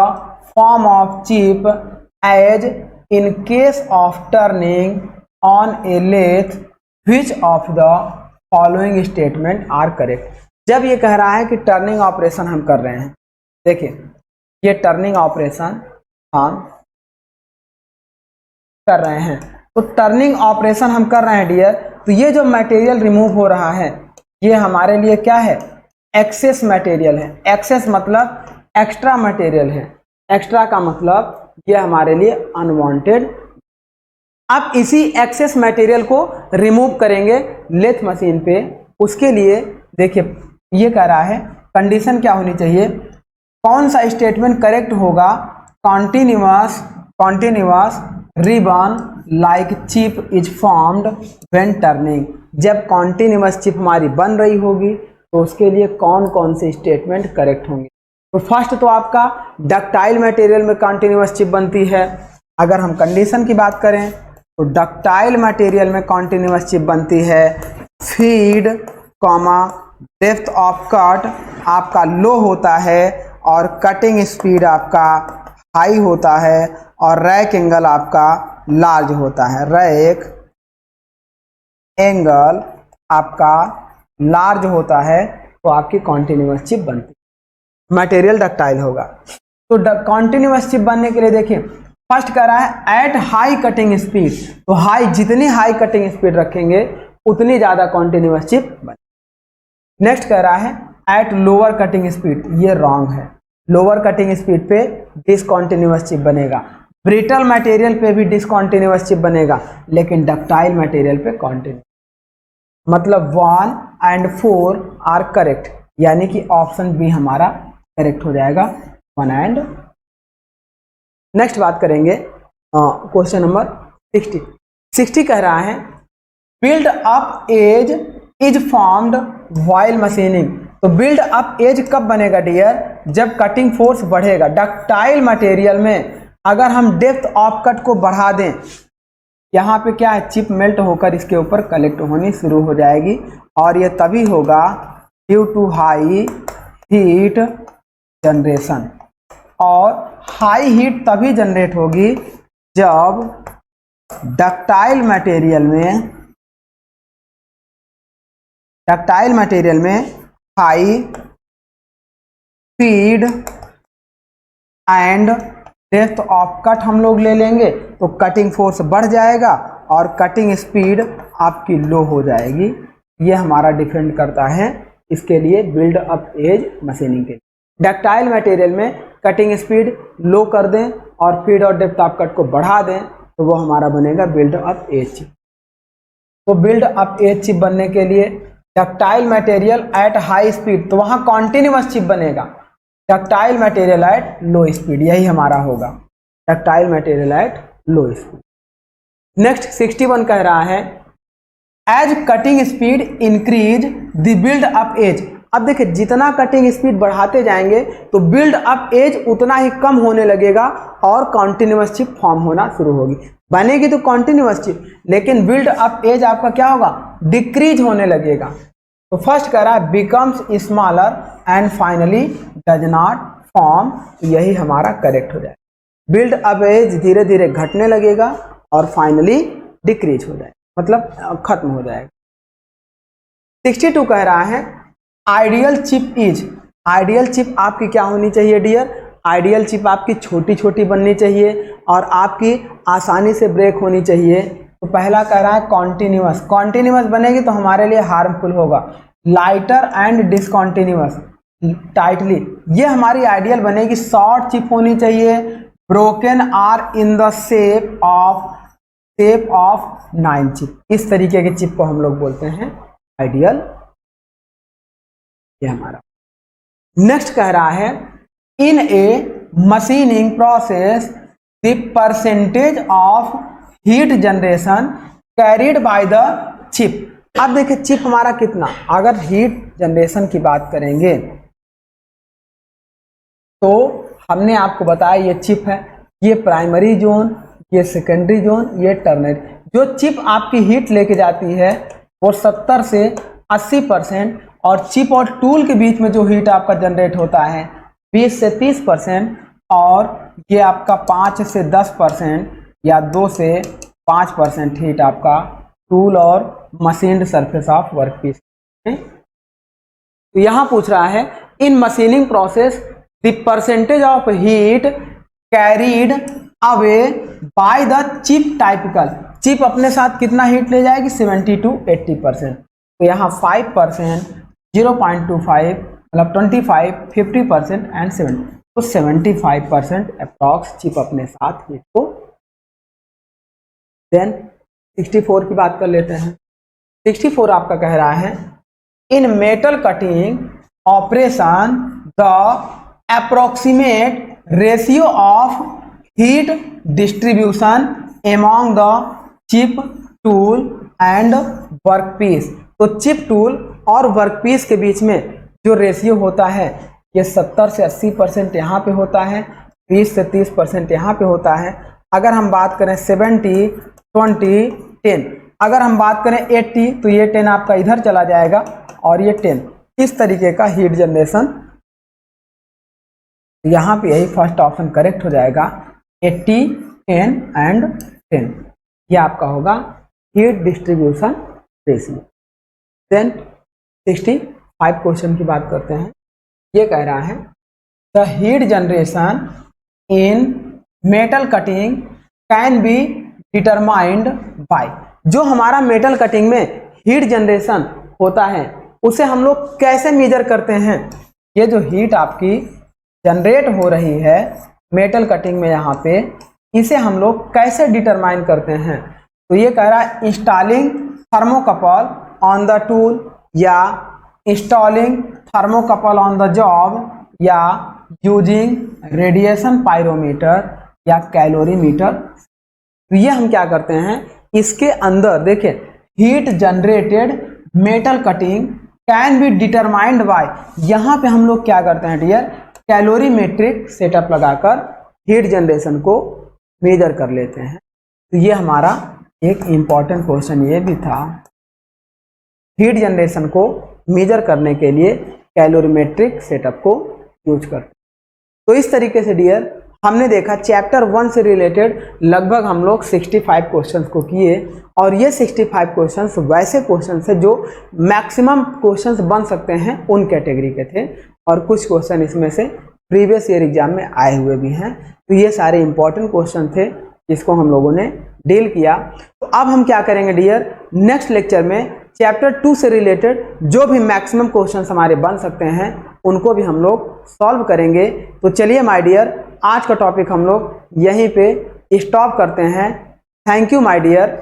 form of chip as in case of turning on a lathe, which of the following statement are correct। जब ये कह रहा है कि टर्निंग ऑपरेशन हम कर रहे हैं, देखिए ये टर्निंग ऑपरेशन हम कर रहे हैं, तो टर्निंग ऑपरेशन हम कर रहे हैं डियर, तो ये जो मटेरियल रिमूव हो रहा है ये हमारे लिए क्या है, एक्सेस मटेरियल है। एक्सेस मतलब एक्स्ट्रा मटेरियल है, एक्स्ट्रा का मतलब ये हमारे लिए अनवांटेड। अब इसी एक्सेस मटेरियल को रिमूव करेंगे लेथ मशीन पे, उसके लिए देखिए ये कह रहा है कंडीशन क्या होनी चाहिए, कौन सा स्टेटमेंट करेक्ट होगा, continuous ribbon like chip is formed when turning. जब कॉन्टिन्यूअस चिप हमारी बन रही होगी तो उसके लिए कौन कौन से स्टेटमेंट करेक्ट होंगे। तो फर्स्ट तो आपका डक्टाइल मटेरियल में कॉन्टिन्यूअस चिप बनती है। अगर हम कंडीशन की बात करें तो डक्टाइल मटेरियल में कॉन्टिन्यूअस चिप बनती है, feed comma depth of cut आपका लो होता है और कटिंग स्पीड आपका हाई होता है और रैक एंगल आपका लार्ज होता है। रैक एंगल आपका लार्ज होता है तो आपकी कॉन्टिन्यूअस चिप बनती है, मटेरियल डक्टाइल होगा। तो कॉन्टिन्यूअस चिप बनने के लिए देखिए फर्स्ट कह रहा है एट हाई कटिंग स्पीड, तो हाई जितनी हाई कटिंग स्पीड रखेंगे उतनी ज़्यादा कॉन्टिन्यूअस चिप बने। नेक्स्ट कह रहा है एट लोअर कटिंग स्पीड, ये रॉन्ग है। लोअर कटिंग स्पीड पे डिसकंटिन्यूअस चिप बनेगा, ब्रिटल मटेरियल पे भी डिसकंटिन्यूअस चिप बनेगा, लेकिन डक्टाइल मटेरियल पे कॉन्टिन्यूअस। मतलब 1 and 4 आर करेक्ट, यानी कि ऑप्शन बी हमारा करेक्ट हो जाएगा 1 and। नेक्स्ट बात करेंगे क्वेश्चन नंबर 60 कह रहा है build up edge is formed while machining. तो बिल्ड अप एज कब बनेगा डियर? जब कटिंग फोर्स बढ़ेगा। डक्टाइल मटेरियल में अगर हम डेप्थ ऑफ कट को बढ़ा दें, यहाँ पे क्या है, चिप मेल्ट होकर इसके ऊपर कलेक्ट होनी शुरू हो जाएगी, और ये तभी होगा due to high heat generation. और हाई हीट तभी जनरेट होगी जब डक्टाइल मटेरियल में high speed and depth of cut हम लोग ले लेंगे तो कटिंग फोर्स बढ़ जाएगा और कटिंग स्पीड आपकी लो हो जाएगी। ये हमारा डिपेंड करता है इसके लिए बिल्ड अप एज मशीनिंग के लिए। डक्टाइल मटेरियल में कटिंग स्पीड लो कर दें और फीड और डेप्थ ऑफ कट को बढ़ा दें तो वो हमारा बनेगा बिल्ड अप एज चिप। तो बिल्ड अप एज चिप बनने के लिए ductile material at high speed, तो वहाँ कॉन्टिन्यूअस चिप बनेगा। Ductile material at low speed, यही हमारा होगा ductile material at low speed. Next 61 कह रहा है as cutting speed increase the build up edge. अब देखिए जितना कटिंग स्पीड बढ़ाते जाएंगे तो बिल्ड अप एज उतना ही कम होने लगेगा और कॉन्टिन्यूअस चिप फॉर्म होना शुरू होगी। बनेगी तो कॉन्टिन्यूअस चिप, लेकिन बिल्ड अप एज आपका क्या होगा, डिक्रीज होने लगेगा। तो फर्स्ट कह रहा है becomes smaller and finally does not form, यही हमारा करेक्ट हो जाएगा। बिल्ड अप एज धीरे धीरे घटने लगेगा और फाइनली डिक्रीज हो जाएगा, मतलब खत्म हो जाएगा। 62 कह रहा है ideal chip is. Ideal chip आपकी क्या होनी चाहिए डियर? आइडियल चिप आपकी छोटी छोटी बननी चाहिए और आपकी आसानी से ब्रेक होनी चाहिए। तो पहला कह रहा है कॉन्टिन्यूअस। कॉन्टिन्यूअस बनेगी तो हमारे लिए हार्मफुल होगा। लाइटर एंड डिसकॉन्टिन्यूअस टाइटली, ये हमारी आइडियल बनेगी। शॉर्ट चिप होनी चाहिए, broken or in the shape of 9 chip. इस तरीके के चिप को हम लोग बोलते हैं आइडियल, ये हमारा। नेक्स्ट कह रहा है in a machining process the percentage of heat generation carried by the chip. अब देखिए चिप हमारा कितना, अगर हीट जनरेशन की बात करेंगे तो हमने आपको बताया ये चिप है, ये प्राइमरी जोन, ये सेकेंडरी जोन, ये टर्नरी। जो चिप आपकी हीट लेके जाती है वो 70 से 80%, और चिप और टूल के बीच में जो हीट आपका जनरेट होता है 20 से 30%, और ये आपका 5 से 10% या 2 से 5% हीट आपका टूल और मशीन्ड सरफेस ऑफ वर्कपीस। तो यहाँ पूछ रहा है in machining process the percentage of heat carried away by the chip typical. Chip अपने साथ कितना हीट ले जाएगी, 70 to 80%। तो यहाँ 5%, 0.25 मतलब 25, 50% एंड 70, तो 75% अप्रॉक्स चिप अपने साथ हीट को। देन 64 की बात कर लेते हैं। 64 आपका कह रहा है इन metal cutting operation the approximate ratio of heat distribution among the chip tool and workpiece. तो चिप टूल और वर्कपीस के बीच में जो रेशियो होता है ये 70 से 80% यहाँ पे होता है, 20 से 30% यहाँ पे होता है। अगर हम बात करें 70, 20, 10, अगर हम बात करें 80 तो ये 10 आपका इधर चला जाएगा और ये 10, इस तरीके का हीट जनरेशन। यहाँ पे यही फर्स्ट ऑप्शन करेक्ट हो जाएगा, 80, 10 एंड 10, ये आपका होगा heat distribution ratio. Then 65 question की बात करते हैं। ये कह रहा है the heat generation in metal cutting can be determined by. जो हमारा मेटल कटिंग में हीट जनरेशन होता है उसे हम लोग कैसे मेजर करते हैं? ये जो हीट आपकी जनरेट हो रही है मेटल कटिंग में यहाँ पे, इसे हम लोग कैसे डिटरमाइन करते हैं? तो ये कह रहा है installing thermocouple on the tool, या installing thermocouple on the job, या यूजिंग रेडिएशन पायरोमीटर, या कैलोरीमीटर। तो ये हम क्या करते हैं, इसके अंदर देखिए heat generated metal cutting can be determined by, यहाँ पे हम लोग क्या करते हैं डियर, कैलोरीमेट्रिक सेटअप लगाकर हीट जनरेशन को मेजर कर लेते हैं। तो ये हमारा एक इम्पॉर्टेंट क्वेश्चन ये भी था, हीट जनरेशन को मेजर करने के लिए कैलोरीमेट्रिक सेटअप को यूज करते हैं। तो इस तरीके से डियर हमने देखा चैप्टर 1 से रिलेटेड लगभग हम लोग 65 क्वेश्चंस को किए, और ये 65 क्वेश्चंस वैसे क्वेश्चंस है जो मैक्सिमम क्वेश्चंस बन सकते हैं उन कैटेगरी के थे, और कुछ क्वेश्चन इसमें से प्रीवियस ईयर एग्जाम में आए हुए भी हैं। तो ये सारे इंपॉर्टेंट क्वेश्चन थे जिसको हम लोगों ने डील किया। तो अब हम क्या करेंगे डियर, नेक्स्ट लेक्चर में चैप्टर 2 से रिलेटेड जो भी मैक्सिमम क्वेश्चंस हमारे बन सकते हैं उनको भी हम लोग सॉल्व करेंगे। तो चलिए माय डियर, आज का टॉपिक हम लोग यहीं पे स्टॉप करते हैं। Thank you my dear.